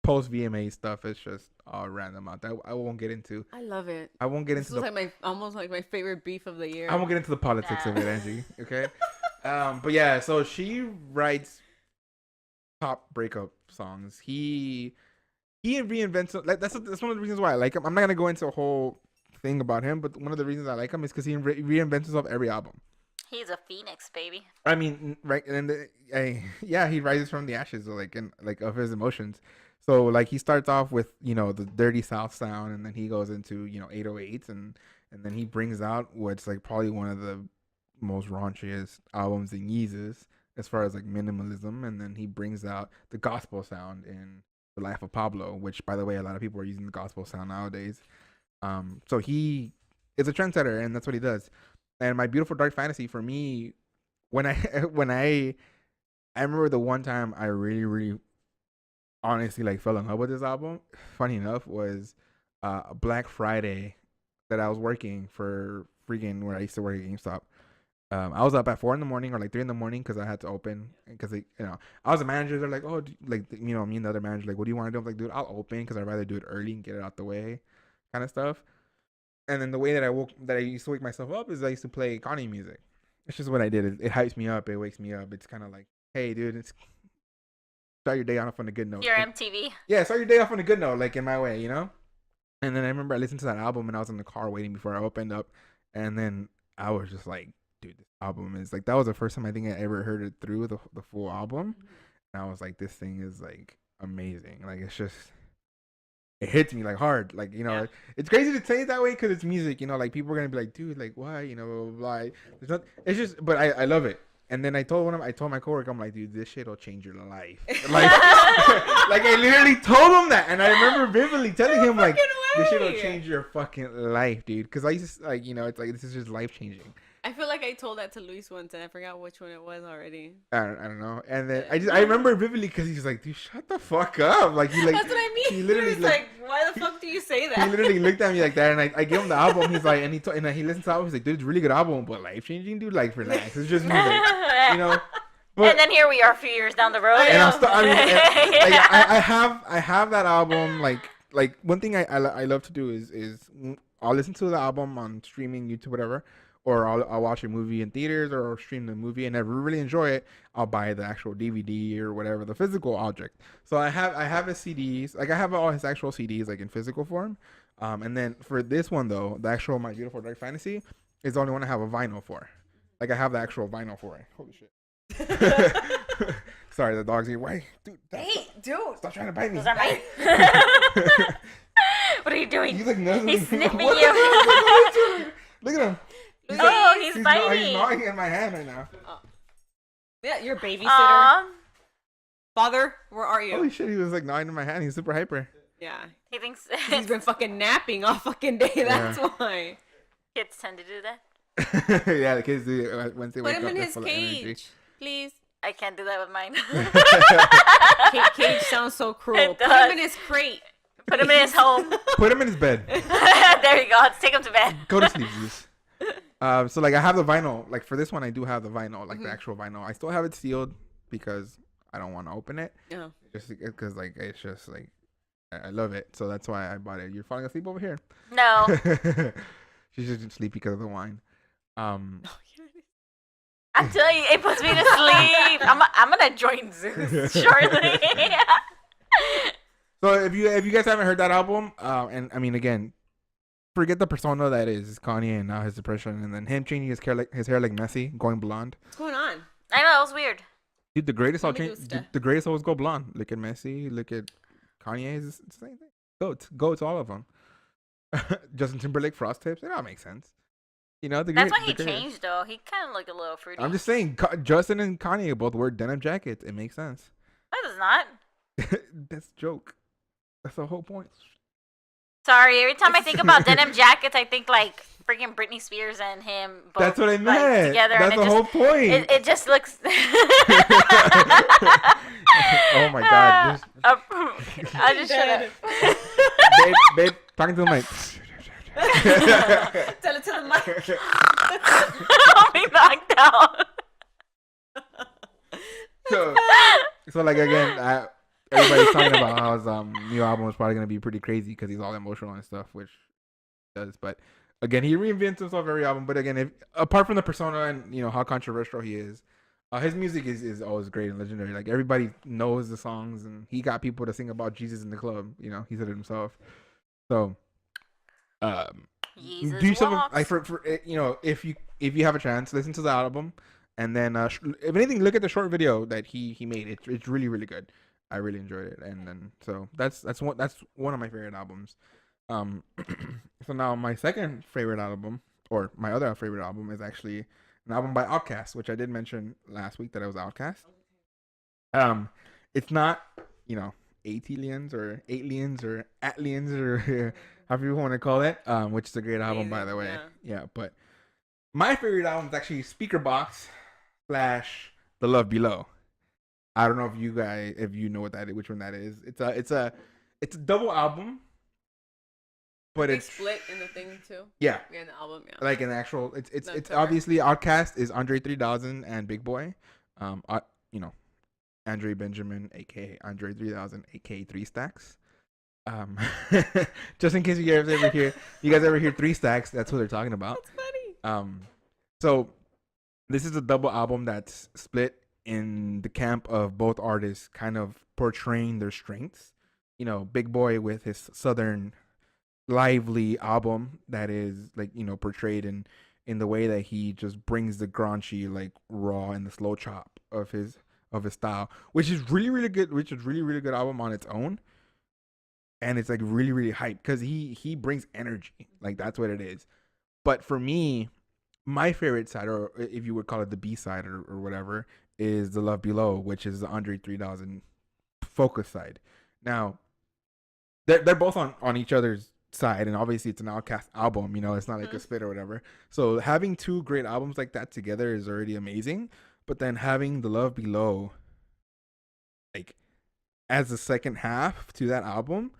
post VMA stuff is just all random out there. I won't get into. I love it. I won't get This into was like almost like my favorite beef of the year. I won't get into the politics of it, Angie. Okay. But yeah, so she writes pop breakup songs. He reinvents like that's one of the reasons why I like him. I'm not gonna go into a whole thing about him, but one of the reasons I like him is because he reinvents himself every album. He's a phoenix, baby. I mean, right, and yeah, he rises from the ashes, like of his emotions. So like he starts off with the dirty South sound, and then he goes into 808s, and then he brings out what's like probably one of the most raunchiest albums in Yeezus as far as like minimalism, and then he brings out the gospel sound in The Life of Pablo, which by the way a lot of people are using the gospel sound nowadays. So he is a trendsetter, and that's what he does. And My Beautiful Dark Fantasy, for me, when I remember the one time I really, really honestly like fell in love with this album, funny enough, was Black Friday that I was working for freaking where I used to work at GameStop. I was up at 4 a.m. or like 3 a.m. because I had to open, because I was a manager. They're like, oh, me and the other manager, like, what do you want to do? I'm like, dude, I'll open because I'd rather do it early and get it out the way, kind of stuff. And then the way that I used to wake myself up is I used to play Kanye music. It's just what I did. It hypes me up. It wakes me up. It's kind of like, hey, dude, start your day off on a good note. Your MTV. Yeah, start your day off on a good note, like in my way, And then I remember I listened to that album and I was in the car waiting before I opened up, and then I was just like, dude, this album is like, that was the first time I think I ever heard it through the full album, and I was like, this thing is like amazing. Like it's just. It hits me like hard, like Yeah. It's crazy to say it that way because it's music, like people are gonna be like, dude, like why, blah, blah, blah. There's not. It's just, but I love it. And then I told my coworker, I'm like, dude, this shit will change your life. Like, like I literally told him that, and I remember vividly telling him like, this shit will change your fucking life, dude. Because I just like, it's like this is just life changing. I feel like I told that to Luis once, and I forgot which one it was already. I don't know. And then I remember vividly because he's like, dude, shut the fuck up. Like he like. That's what I mean. He literally He's like, why the fuck do you say that? He literally looked at me like that, and I gave him the album. He's like, and he listens to the album. He's like, dude, it's a really good album, but life changing, dude. Like, relax. It's just music, But, And then here we are a few years down the road. and I'm still. I mean, like, I have that album. Like one thing I love to do is I'll listen to the album on streaming, YouTube, whatever, or I'll watch a movie in theaters or stream the movie and I really enjoy it, I'll buy the actual DVD or whatever, the physical object. So I have his CDs, like I have all his actual CDs like in physical form. And then for this one though, the actual My Beautiful Dark Fantasy is the only one I have a vinyl for. Like I have the actual vinyl for it. Holy shit. Sorry, the dog's here. Wait, dude. Hey, dude. Stop trying to bite me. Those are mine. What are you doing? He's like nuzzling. He's sniffing What you. are you doing? Look at him. He's He's biting. gnawing in my hand right now. Yeah, your babysitter. Aw. Father, where are you? Holy shit, he was like gnawing in my hand. He's super hyper. Yeah. He thinks He's been fucking napping all fucking day. That's Yeah. why. kids tend to do that. Yeah, the kids do it once they Put wake him up. in they're his full of energy. cage, please. I can't do that with mine. Cage sounds so cruel. It Put him does. in his crate. Put him in his home. Put him in his bed. There you go. Let's take him to bed. Go to sleep, Zeus. So like I have the vinyl. Like for this one, I do have the vinyl, like the actual vinyl. I still have it sealed because I don't want to open it. Yeah. Just because like it's just like I love it, so that's why I bought it. You're falling asleep over here. No. She's just sleep because of the wine. I'm telling you, it puts me to sleep. I'm gonna join Zeus shortly. So if you guys haven't heard that album, and I mean again, forget the persona that is Kanye and now his depression, and then him changing his hair like Messi, going blonde. What's going on? I know, it was weird. Dude, the greatest all Me change. gusta. The greatest always go blonde. Look at Messi. Look at Kanye. It's the same thing. Goats, all of them. Justin Timberlake, frost tips. It all makes sense. You know, That's why he the greatest. changed, though. He kind of looked a little fruity. I'm just saying, Justin and Kanye both wear denim jackets. It makes sense. That does not. That's a joke. That's the whole point. Sorry, every time I think about denim jackets, I think like freaking Britney Spears and him both That's what I like, meant. together. That's and the whole point. It just looks. Oh my god. Just, I just shut up. babe, talking to the mic. Tell it to the mic. I'll be knocked out. So like again, everybody's talking about how his new album is probably gonna be pretty crazy because he's all emotional and stuff, which he does. But again, he reinvents himself every album. But again, apart from the persona and you know how controversial he is, his music is always great and legendary. Like everybody knows the songs, and he got people to sing about Jesus in the club. You know, he said it himself. So, Jesus do something walks. like for you know if you have a chance, listen to the album, and then if anything, look at the short video that he made. It's really really good. I really enjoyed it, and then so that's one of my favorite albums. So now my second favorite album, or my other favorite album, is actually an album by Outkast, which I did mention last week that I was Outkast. It's not Atlians or Atlians or Atlians or however you want to call it, which is a great album by the way. Yeah, but my favorite album is actually Speaker Box / The Love Below. I don't know if you guys, know what that is, which one that is. It's a double album, but it's split in the thing too. Yeah, In the album, yeah. like an actual. It's cover. obviously Outkast is Andre 3000 and Big Boy, Andre Benjamin, aka Andre 3000, aka Three Stacks. Just in case you guys ever hear Three Stacks, that's what they're talking about. That's funny. So this is a double album that's split in the camp of both artists kind of portraying their strengths. Big Boy with his southern lively album that is like, portrayed in the way that he just brings the graunchy, like raw and the slow chop of his style, which is really, really good, really, really good album on its own. And it's like really, really hype because he brings energy. Like that's what it is. But for me, my favorite side, or if you would call it the B side or whatever, is The Love Below, which is the Andre 3000 focus side. Now, they're both on each other's side, and obviously it's an Outkast album. It's not like a split or whatever. So having two great albums like that together is already amazing. But then having The Love Below, like, as the second half to that album,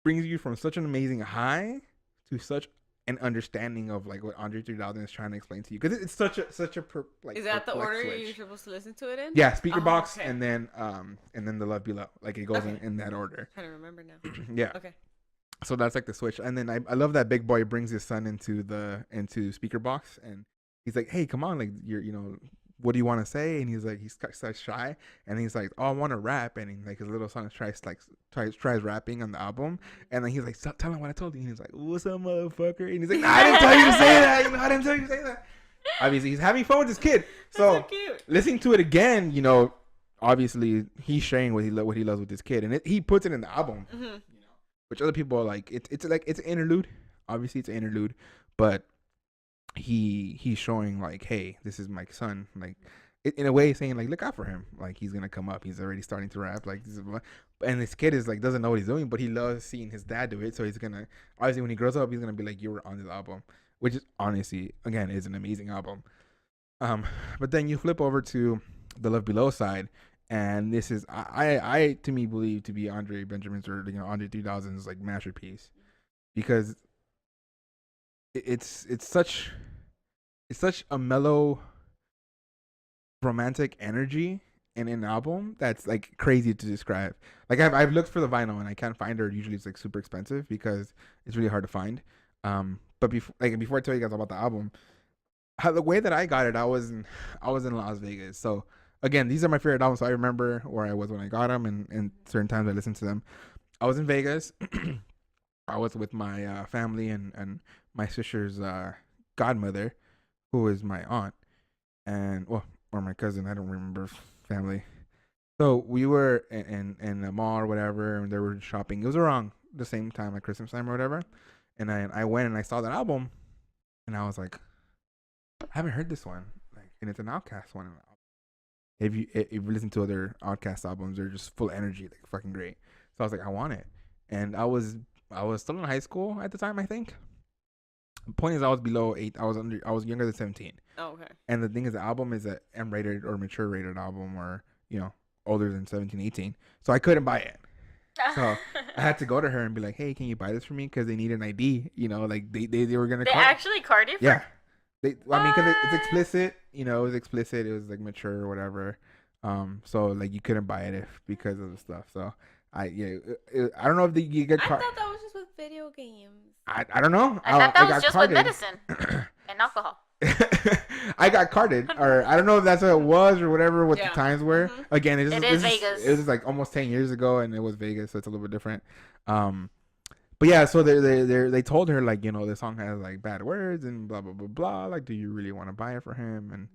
brings you from such an amazing high to such an understanding of like what Andre 3000 is trying to explain to you, because it's such a like. Is that the order switch. you're supposed to listen to it in? Yeah, Speaker Box, okay. and then The Love Below. Like it goes in that order. I'm trying to remember now. Yeah. Okay. So that's like the switch. And then I love that Big Boy brings his son into speaker box, and he's like, hey, come on, like you're what do you want to say? And he's like, he's shy, and he's like, oh, I want to rap. And like his little son tries rapping on the album, and then he's like, tell him what I told you. And he's like, what's up, motherfucker? And he's like, nah, I didn't tell you to say that. I didn't tell you to say that. Obviously, he's having fun with his kid. So cute. Listening to it again, obviously he's sharing what he loves with his kid, and he puts it in the album. Which other people are like, it's an interlude. Obviously, it's an interlude, but he's showing like, hey, this is my son. Like, in a way, saying like, look out for him. Like, he's gonna come up. He's already starting to rap. Like, and this kid is like doesn't know what he's doing, but he loves seeing his dad do it. So he's gonna obviously when he grows up, he's gonna be like, you were on this album, which is honestly again is an amazing album. But then you flip over to the Love Below side. And this is I to me believe to be Andre Benjamin's or Andre 3000's like masterpiece, because it's such a mellow romantic energy in an album that's like crazy to describe. Like I've looked for the vinyl and I can't find her. Usually it's like super expensive because it's really hard to find. But before I tell you guys about the album, the way that I got it, I was in Las Vegas, so. Again, these are my favorite albums, so I remember where I was when I got them, and certain times I listened to them. I was in Vegas. I was with my family and my sister's godmother, who is my aunt, or my cousin. I don't remember family. So we were in a mall or whatever, and they were shopping. It was around the same time, like Christmas time or whatever. And I went and I saw that album, and I was like, I haven't heard this one. Like, and it's an Outkast one. If you listen to other Outkast albums, they're just full of energy, like fucking great. So I was like, I want it, and I was still in high school at the time, I think. The point is, I was below 8. I was younger than 17. Oh, okay. And the thing is, the album is a M-rated or mature rated album, or older than 17, 18. So I couldn't buy it. So I had to go to her and be like, hey, can you buy this for me? Because they need an ID. Like they were gonna. They actually card you. Yeah. I mean, because it's explicit, it was explicit. It was like mature or whatever. So like you couldn't buy it because of the stuff. So I don't know if you get. I thought that was just with video games. I don't know. I thought that was just with medicine and alcohol. I got carded, or I don't know if that's what it was or whatever. What the times were. Mm-hmm. Again, it is Vegas. It was like almost 10 years ago, and it was Vegas, so it's a little bit different. But yeah, so they told her like the song has like bad words and blah blah blah blah. Like, do you really want to buy it for him?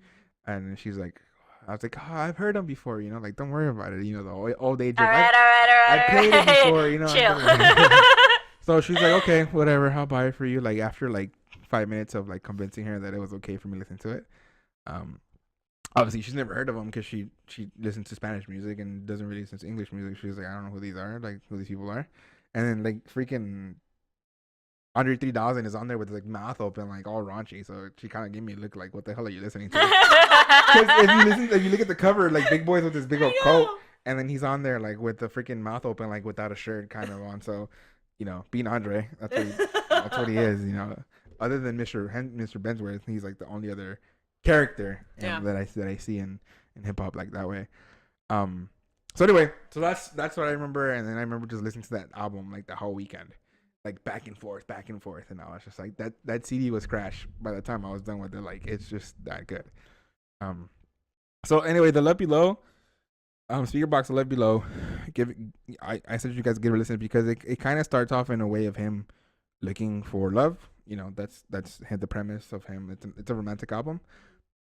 And she's like, I was like, oh, I've heard them before. Like, don't worry about it. The old age. All right. I played it before. Chill. So she's like, okay, whatever. I'll buy it for you. Like after like 5 minutes of like convincing her that it was okay for me to listen to it. Obviously she's never heard of them because she listens to Spanish music and doesn't really listen to English music. She's like, I don't know who these are. Like who these people are. And then like freaking Andre 3000 is on there with like mouth open, like all raunchy. So she kind of gave me a look like, what the hell are you listening to? Because if you look at the cover, like Big Boy's with this big old coat, and then he's on there like with the freaking mouth open, like without a shirt, kind of on. So being Andre, that's what he is. Other than Mr. Bensworth, he's like the only other character that I see in hip hop like that way. So anyway, so that's what I remember, and then I remember just listening to that album like the whole weekend, like back and forth, and I was just like that CD was crash by the time I was done with it. Like it's just that good. So anyway, the Love Below, speaker box of Love Below, I said you guys give it a listen because it kind of starts off in a way of him looking for love. That's the premise of him. It's a romantic album,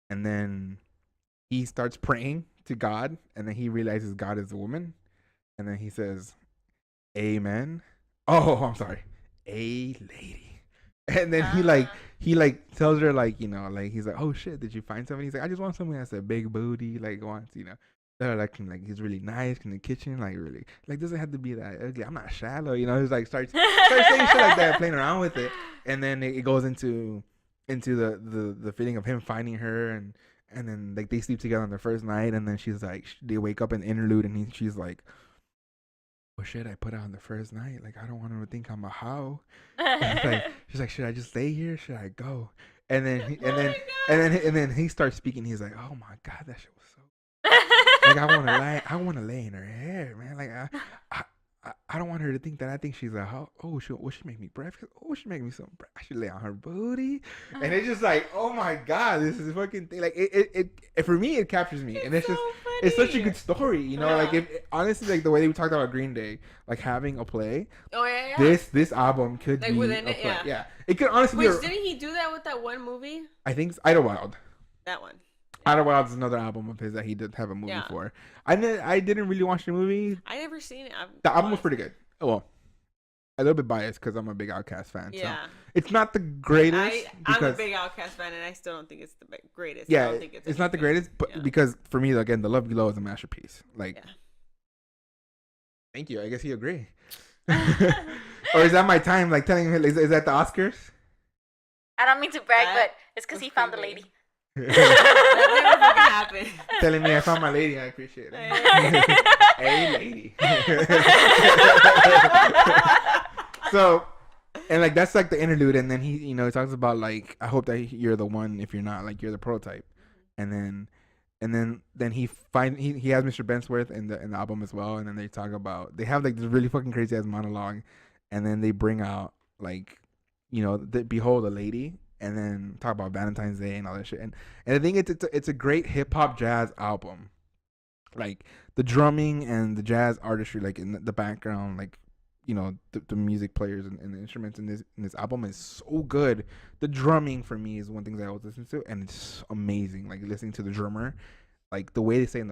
and then he starts praying to God, and then he realizes God is a woman, and then he says, "Amen." Oh, I'm sorry, a lady. And then he tells her like he's like, "Oh shit, did you find something?" He's like, "I just want someone that's a big booty, like wants that like he's really nice in the kitchen, like really like doesn't have to be that ugly. I'm not shallow, He's like starts saying shit like that, playing around with it, and then it goes into the feeling of him finding her, and then like they sleep together on their first night, and then she's like they wake up in the interlude, and she's like, "Well, shit, I put out on the first night. Like I don't want her to think I'm a hoe." She's like, "Should I just stay here? Should I go?" And then and then he starts speaking. He's like, "Oh my god, that shit was so." Like I want to lay in her hair, man. Like I don't want her to think that I think she's like, oh, will she make me breakfast? Oh, she make me some breakfast. I should lay on her booty. And it's just like, oh my God, this is a fucking thing. Like, it for me, it captures me. And it's so just, funny. it's such a good story, you know? Yeah. Like, honestly, like, the way we talked about Green Day, like, having a play, Oh, yeah. this album could Like, be within a it, play. yeah. Yeah. It could honestly Which, be didn't he do that with that one movie? I think it's Idlewild. That one. Idlewild is another album of his that he did have a movie Yeah. for. I didn't really watch the movie. I never seen it. The album was pretty good. Well, a little bit biased because I'm a big Outkast fan. Yeah. So it's not the greatest. I'm a big Outkast fan, and I still don't think it's the greatest. I Yeah, don't think it's not the greatest, but Yeah. because for me, again, The Love Below is a masterpiece. Like, Yeah. thank you. I guess you agree. Or is that my time? Like telling him, is that the Oscars? I don't mean to brag, That but it's because was he found the pretty lady. That never fucking happened. Telling me I found my lady, I appreciate it. Hey, lady. So, and like that's like the interlude, and then he talks about like, I hope that you're the one. If you're not, like, you're the prototype. And then he has Mr. Bensworth in the album as well, and then they have like this really fucking crazy ass monologue, and then they bring out like, behold a lady, and then talk about Valentine's Day and all that shit, and I think it's a great hip hop jazz album, like the drumming and the jazz artistry, like in the background, like, the music players and the instruments in this album is so good. The drumming for me is one thing that I always listen to, and it's amazing. Like listening to the drummer, like the way they say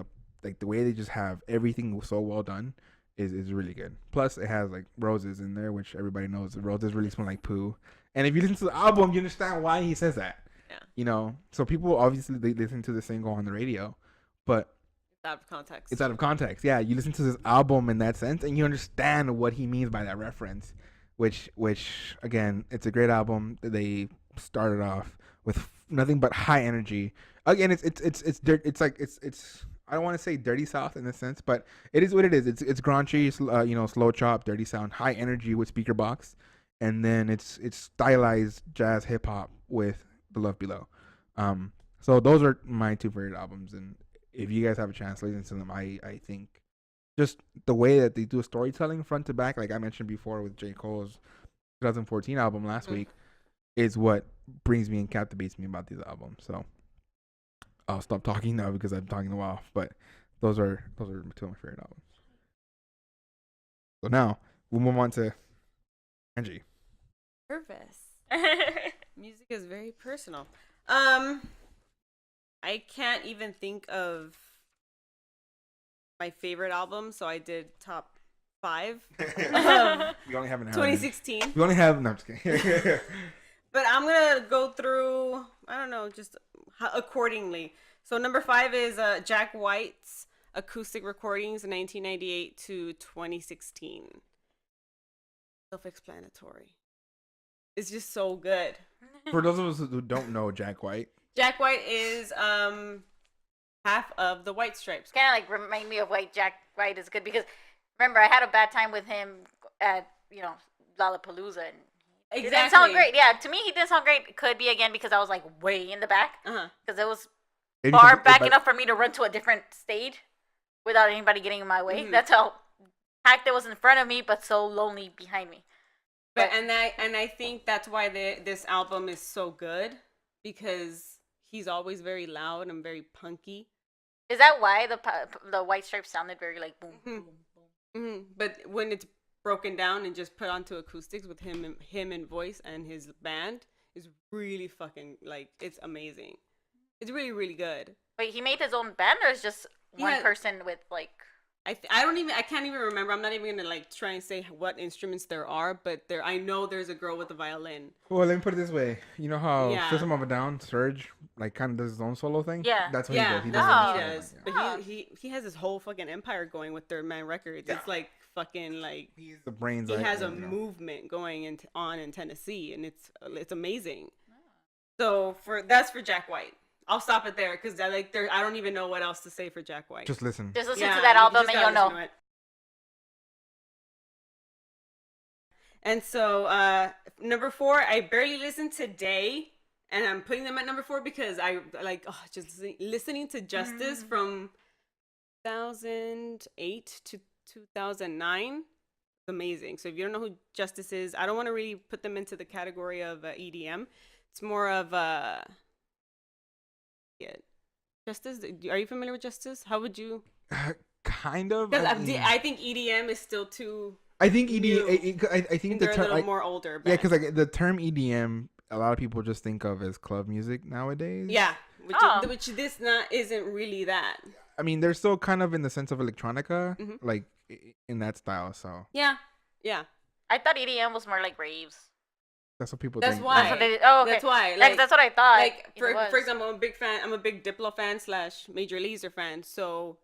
the way they just have everything so well done is really good. Plus it has like roses in there, which everybody knows roses really smell like poo. And if you listen to the album, you understand why he says that. Yeah. So people obviously they listen to the single on the radio, but Out of context. it's out of context. Yeah, you listen to this album in that sense, and you understand what he means by that reference. Which again, it's a great album. They started off with nothing but high energy. Again, it's I don't want to say dirty south in a sense, but it is what it is. It's graunchy, slow chop, dirty sound, high energy with speaker box, and then it's stylized jazz hip hop with The Love Below. So those are my two favorite albums, and if you guys have a chance, listen to them. I think just the way that they do storytelling front to back, like I mentioned before with J. Cole's 2014 album last week, is what brings me and captivates me about these albums. So I'll stop talking now because I'm talking a while, but those are two of my favorite albums. So now we'll move on to Angie. Purpose. Music is very personal. I can't even think of my favorite album, so I did top 5. We only have 2016. We only have no, I'm just kidding. But I'm gonna go through, I don't know, just accordingly. So number 5 is Jack White's acoustic recordings, 1998 to 2016. Self-explanatory. It's just so good. For those of us who don't know Jack White, Jack White is half of the White Stripes. Kind of like remind me of Jack White is good because remember I had a bad time with him at Lollapalooza, and he didn't sound great. Yeah, to me he didn't sound great. It could be again because I was like way in the back because it was far back enough for me to run to a different stage without anybody getting in my way. Mm-hmm. That's how packed it was in front of me, but so lonely behind me. But and I think that's why this album is so good, because he's always very loud and very punky. Is that why the White Stripes sounded very like boom, boom, boom? Mm-hmm. But when it's broken down and just put onto acoustics with him in voice and his band, is really fucking, like, it's amazing. It's really, really good. Wait, he made his own band, or is just one person with like? I can't even remember. I'm not even gonna like try and say what instruments there are, but I know there's a girl with a violin. Well, let me put it this way. You know how System of a Down, Surge, like kind of does his own solo thing? Yeah. That's what he does. He does. But he has his whole fucking empire going with Third Man Records. Yeah. It's like fucking like he's the brains. He has a movement going on in Tennessee, and it's amazing. So that's for Jack White. I'll stop it there because I don't even know what else to say for Jack White. Just listen. Just listen to that album and you'll know. And so number 4, I barely listened today, and I'm putting them at number 4 because I like just listening to Justice from 2008 to 2009. amazing. So if you don't know who Justice is, I don't want to really put them into the category of EDM. It's more of yeah, Justice. Are you familiar with Justice? How would you? Kind of. Because I think EDM is still too. I think new, I think and the they're a term. little more older. Yeah, because like the term EDM, a lot of people just think of as club music nowadays. Yeah, Oh. which this isn't really that. I mean, they're still kind of in the sense of electronica, Mhm. like in that style. So Yeah. I thought EDM was more like raves. that's what people That's think. why. That's what they. Oh, okay. That's why. Like, that's what I thought. Like it for was. example, I'm a big fan. I'm a big Diplo fan / Major Lazer fan. So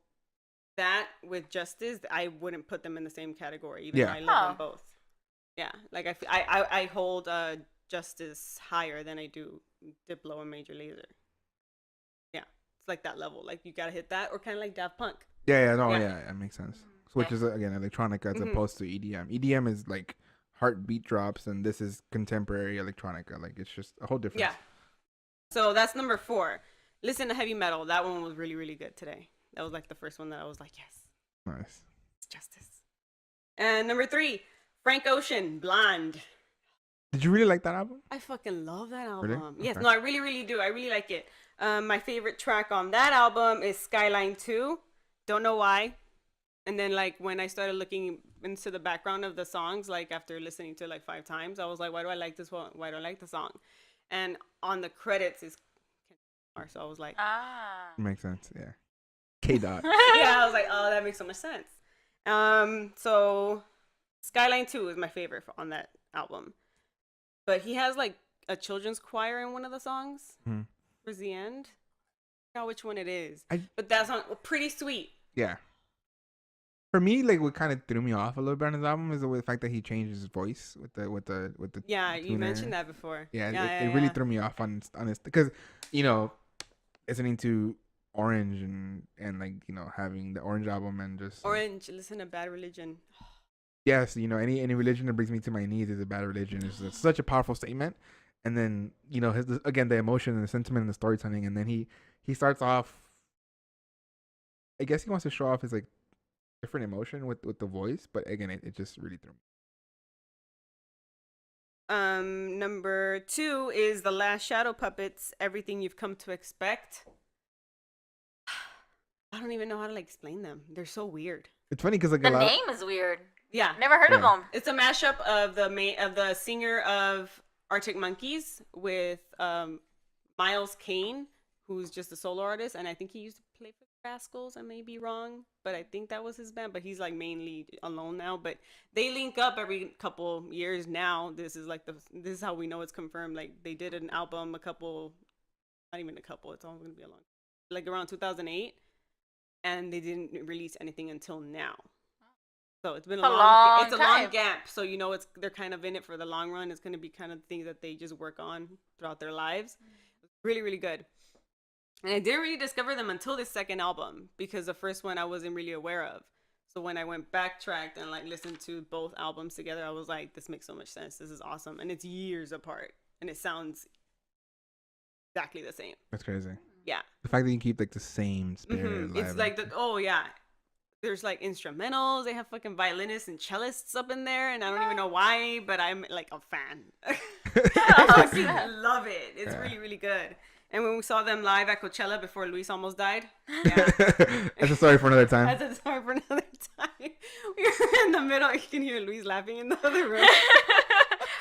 that with Justice, I wouldn't put them in the same category. Even though I love them both. Yeah, like I hold Justice higher than I do Diplo and Major Lazer. Yeah, it's like that level. Like you gotta hit that, or kind of like Daft Punk. Yeah, Yeah. that makes sense. Which is again electronica as Mhm. opposed to EDM. EDM is like heartbeat drops, and this is contemporary electronica. Like it's just a whole difference. Yeah. So that's number 4. Listen to heavy metal. That one was really, really good today. That was like the first one that I was like, yes, Nice. it's Justice. And number 3, Frank Ocean, Blonde. Did you really like that album? I fucking love that album. Really? Yes, Okay. no, I really, really do. I really like it. My favorite track on that album is Skyline 2. Don't know why. And then like when I started looking into the background of the songs, like after listening to it like 5 times, I was like, why do I like this one? Why do I like the song? And on the credits is so I was like, Makes sense. Yeah. K dot. yeah, I was like, oh, that makes so much sense. So Skyline 2 is my favorite on that album. But he has like a children's choir in one of the songs towards the end. I forgot which one it is. But that song, pretty sweet. Yeah. For me, like what kind of threw me off a little bit on his album is the fact that he changed his voice with the Yeah, you tuner. mentioned that before. Yeah, it really threw me off on his because listening to Orange and like having the Orange album and just Orange, listen to Bad Religion. yes, any religion that brings me to my knees is a bad religion. It's such a powerful statement. And then again the emotion and the sentiment and the storytelling, and then he starts off. I guess he wants to show off his like different emotion with the voice, but again it just really threw me. Number 2 is The Last Shadow Puppets, Everything You've Come to Expect. I don't even know how to like explain them. They're so weird. It's funny because like the name is weird. Yeah, Never heard of them. it's a mashup of the singer of Arctic Monkeys with Miles Kane, who's just a solo artist, and I think he used to play for the Rascals. I may be wrong, but I think that was his band. But he's like mainly alone now. But they link up every couple years now. This is how we know it's confirmed. Like they did an album not even a couple. It's all gonna be a long, like around 2008, and they didn't release anything until now. So it's been a long gap. So they're kind of in it for the long run. It's going to be kind of things that they just work on throughout their lives. Really, really good. And I didn't really discover them until this second album because the first one I wasn't really aware of. So when I went backtracked and like listened to both albums together, I was like, this makes so much sense. This is awesome. And it's years apart and it sounds exactly the same. That's crazy. Yeah. The fact that you keep like the same spirit. It's like there's like instrumentals. They have fucking violinists and cellists up in there, and I don't even know why, but I'm like a fan. I fucking love it. It's really, really good. And when we saw them live at Coachella before Luis almost died, that's a story for another time. That's a story for another time. We were in the middle. You can hear Luis laughing in the other room.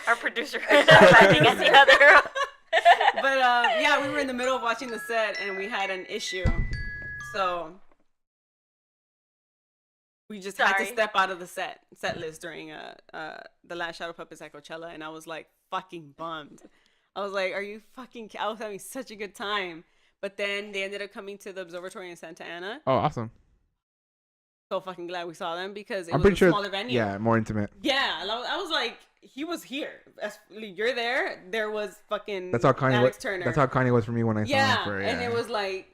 Our producer is laughing in the other room. But we were in the middle of watching the set, and we had an issue, so we just had to step out of the set list during the Last Shadow Puppets at Coachella, and I was like fucking bummed. I was like, are you fucking I was having such a good time. But then they ended up coming to the Observatory in Santa Ana. Oh, awesome. So fucking glad we saw them because it I'm was pretty a sure, smaller venue. Yeah, more intimate. Yeah, I was like, he was here. You're there. There was fucking That's how Kanye Alex was. Turner. That's how Kanye was for me when I saw him. For, and it was like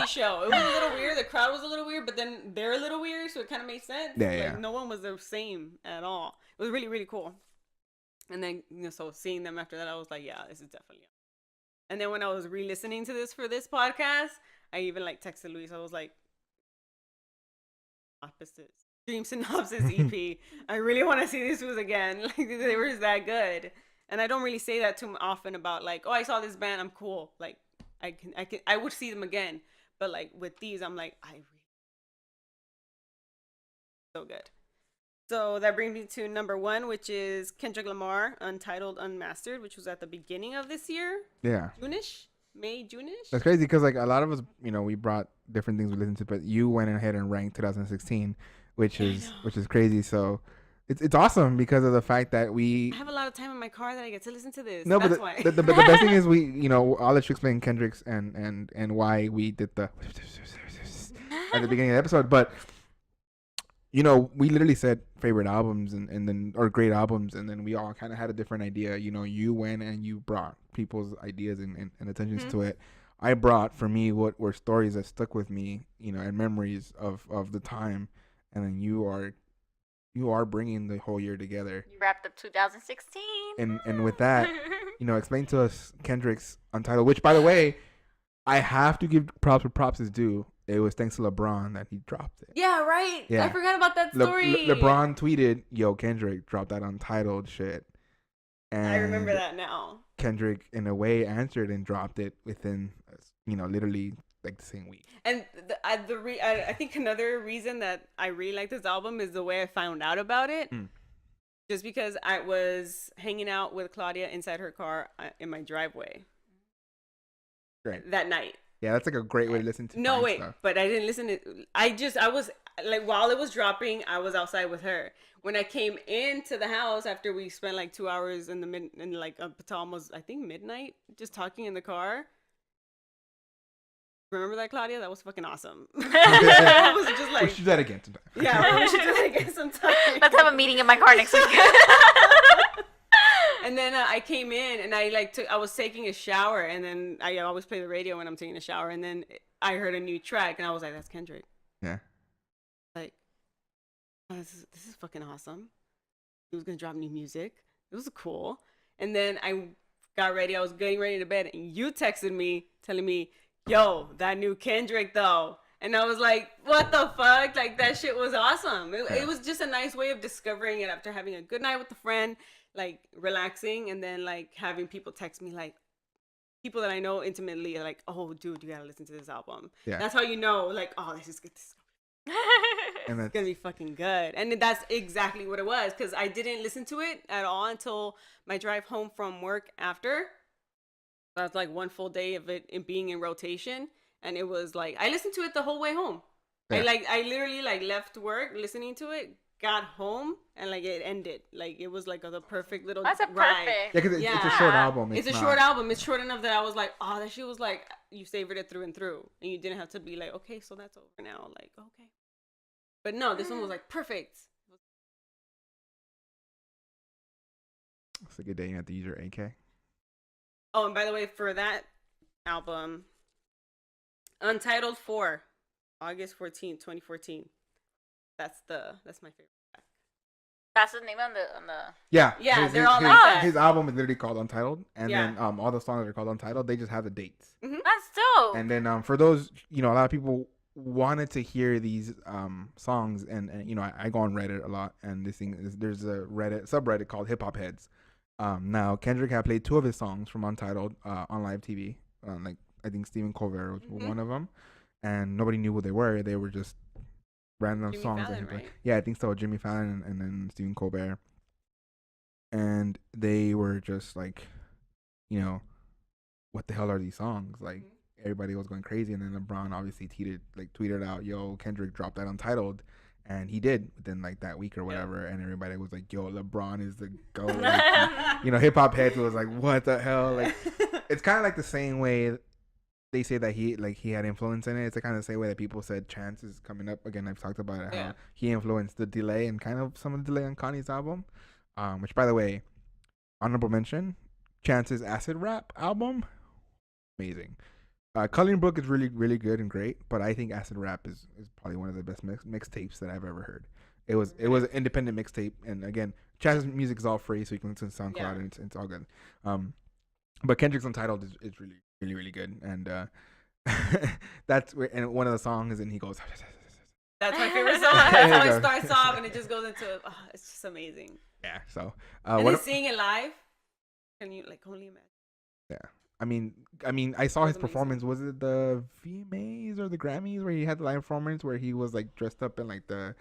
show. It was a little weird. The crowd was a little weird, but then they're a little weird, so it kind of made sense. Yeah. No one was the same at all. It was really, really cool. And then so seeing them after that, I was like, yeah, this is definitely. And then when I was re-listening to this for this podcast, I even like texted Luis. I was like, Dream Synopsis EP. I really want to see these was again. Like they were that good. And I don't really say that too often about like, oh, I saw this band, I'm cool. Like I would see them again. But like with these, I'm like, I really so good. So that brings me to number 1, which is Kendrick Lamar, Untitled Unmastered, which was at the beginning of this year. Yeah. June-ish? May, June-ish? That's crazy because like a lot of us, we brought different things we listened to, but you went ahead and ranked 2016, which is crazy. So it's awesome because of the fact that I have a lot of time in my car that I get to listen to this. No, That's but why. the best thing is I'll let you explain Kendrick's and why we did the at the beginning of the episode, but we literally said favorite albums and then or great albums, and then we all kind of had a different idea. You went and you brought people's ideas and attentions to it. I brought for me what were stories that stuck with me, and memories of the time, and then you are bringing the whole year together. You wrapped up 2016. And with that, explain to us Kendrick's Untitled, which by the way, I have to give props where props is due. It was thanks to LeBron that he dropped it. Yeah, right. Yeah. I forgot about that story. LeBron tweeted, "Yo, Kendrick dropped that Untitled shit." And I remember that now. Kendrick, in a way, answered and dropped it within, literally like the same week. And I think another reason that I really like this album is the way I found out about it. Just because I was hanging out with Claudia inside her car in my driveway. Great. That night. Yeah, that's like a great way to listen to. No, wait, stuff. but I didn't listen to. I was like, while it was dropping, I was outside with her. When I came into the house after we spent like 2 hours in up to almost, I think, midnight, just talking in the car. Remember that, Claudia? That was fucking awesome. I was just like, we should do that again sometime. Yeah, we should do that again sometime. Let's have a meeting in my car next week. And then I came in and I was taking a shower, and then I always play the radio when I'm taking a shower, and then I heard a new track and I was like, that's Kendrick. Yeah. Like, oh, this is fucking awesome. He was gonna drop new music. It was cool. And then I got ready. I was getting ready to bed, and you texted me telling me, yo, that new Kendrick though. And I was like, what the fuck? Like, that shit was awesome. It was just a nice way of discovering it after having a good night with a friend, like relaxing, and then like having people text me, like people that I know intimately, are like, oh dude, you gotta listen to this album. Yeah. That's how you know, like, oh, this is good. And it's gonna be fucking good. And that's exactly what it was, because I didn't listen to it at all until my drive home from work after. That's like one full day of it being in rotation. And it was like, I listened to it the whole way home. Yeah. I literally like left work listening to it, got home, and like it ended. Like it was like the perfect little ride. Perfect. Yeah, because it's a short album. It's a short album. It's short enough that I was like, oh, that shit was like, you savored it through and through. And you didn't have to be like, okay, so that's over now. Like, okay. But no, this one was like perfect. It's a good day. You have to use your AK. Oh, and by the way, for that album, Untitled 4, August 14th, 2014. That's my favorite track. That's the name on the. Yeah, they're all like that. His album is literally called Untitled, and then all the songs that are called Untitled, they just have the dates. Mm-hmm. That's dope. And then for those, a lot of people wanted to hear these songs, and I go on Reddit a lot, and there's a Reddit subreddit called Hip Hop Heads. Now Kendrick had played 2 of his songs from Untitled on live TV, like I think Stephen Colbert was one of them, and nobody knew what they were. They were just random Jimmy songs. Fallon, right? Yeah, I think so. Jimmy Fallon and then Stephen Colbert, and they were just like, what the hell are these songs? Like everybody was going crazy, and then LeBron obviously tweeted out, "Yo, Kendrick dropped that Untitled." And he did within like that week or whatever, and everybody was like, "Yo, LeBron is the GOAT." Like, Hip Hop Heads was like, "What the hell?" Like, it's kind of like the same way they say that he had influence in it. It's the kind of same way that people said Chance is coming up again. I've talked about it, how he influenced the delay and kind of some of the delay on Kanye's album. Which, by the way, honorable mention: Chance's Acid Rap album, amazing. Coloring Book is really, really good and great, but I think Acid Rap is probably one of the best mixtapes that I've ever heard. It was an independent mixtape, and again, Chance's music is all free, so you can listen to SoundCloud, and it's all good. But Kendrick's Untitled is really, really, really good, and that's where, and one of the songs, and he goes. That's my favorite song. That's how it starts off, and it just goes into. Oh, it's just amazing. Yeah. So, And then seeing it live, can you only imagine? Yeah. I mean, I saw his amazing. performance. Was it the VMAs or the Grammys where he had the live performance where he was like dressed up in like the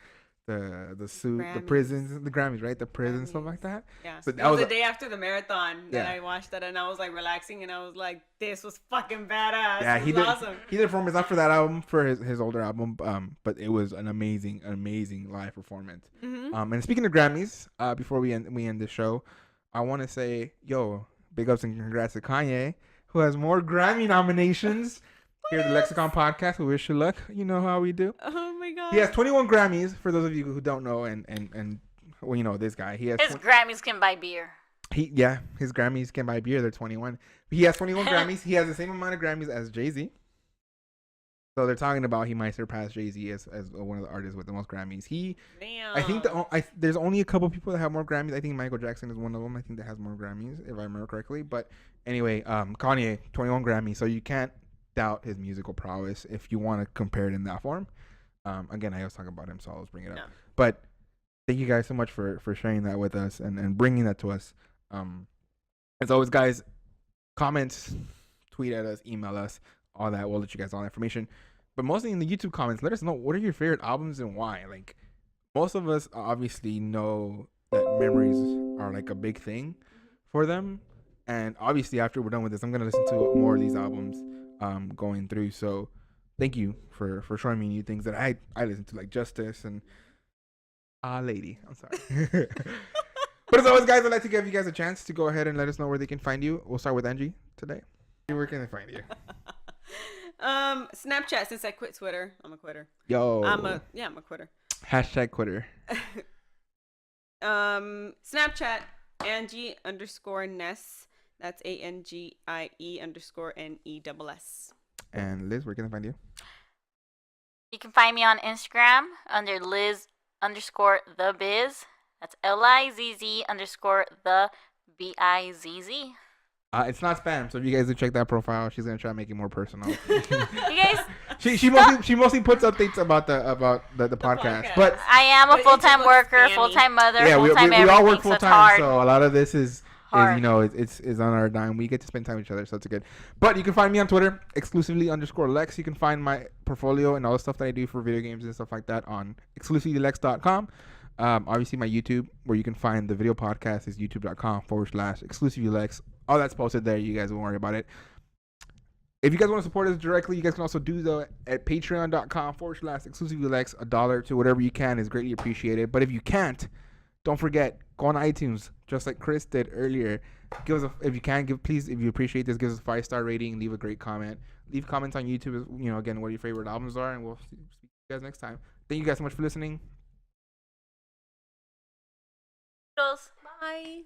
suit, Grammys. the prisons, the Grammys, right? The prison stuff like that. Yeah. So that was the day after the marathon that I watched that, and I was like relaxing, and I was like, "This was fucking badass." Yeah, he did. Awesome. He did a performance not for that album, for his older album, but it was an amazing live performance. Mm-hmm. And speaking of Grammys, before we end the show, I want to say, yo, big ups and congrats to Kanye, who has more Grammy nominations. Here at the Lexicon podcast, we wish you luck. You know how we do. Oh my god. He has 21 Grammys. For those of you who don't know, and well, you know this guy. He has his Grammys can buy beer. His Grammys can buy beer. They're 21. He has 21 Grammys. He has the same amount of Grammys as Jay-Z. So they're talking about he might surpass Jay-Z as one of the artists with the most Grammys. Damn. I think there's only a couple people that have more Grammys. I think Michael Jackson is one of them. I think that has more Grammys, if I remember correctly. But anyway, Kanye, 21 Grammys. So you can't doubt his musical prowess if you want to compare it in that form. Again, I was talking about him, so I was bringing it up. But thank you guys so much for sharing that with us and bringing that to us. As always, guys, comments, tweet at us, email us, all that. We'll let you guys all that information. But mostly in the YouTube comments, let us know what are your favorite albums and why. Like, most of us obviously know that memories are like a big thing for them. And obviously, after we're done with this, I'm gonna listen to more of these albums going through. So thank you for showing me new things that I listen to, like Justice and Lady. I'm sorry. But as always, guys, I'd like to give you guys a chance to go ahead and let us know where they can find you. We'll start with Angie today. Where can they find you? Snapchat, since I quit Twitter. I'm a quitter. Yo. I'm a quitter. Hashtag quitter. Snapchat, Angie_Ness. That's ANGIE_NESS. And Liz, where can I find you? You can find me on Instagram under Liz_thebiz. That's LIZZ_the BIZZ. It's not spam, so if you guys do check that profile, she's gonna try to make it more personal. You guys, she mostly puts updates about the podcast. But I am a full-time worker, full-time mother, full-time everything. We all work full time, so a lot of this is it's on our dime. We get to spend time with each other, so it's good. But you can find me on Twitter, exclusively_Lex. You can find my portfolio and all the stuff that I do for video games and stuff like that on exclusivelylex.com. Obviously my YouTube, where you can find the video podcast, is youtube.com/exclusivelylex. All that's posted there. You guys won't worry about it. If you guys want to support us directly, you guys can also do so at patreon.com/exclusivelylex. $1 to whatever you can is greatly appreciated. But if you can't, don't forget, go on iTunes, just like Chris did earlier. Give us if you you appreciate this, give us a 5-star rating, leave a great comment. Leave comments on YouTube, again, what your favorite albums are, and we'll see you guys next time. Thank you guys so much for listening. Bye.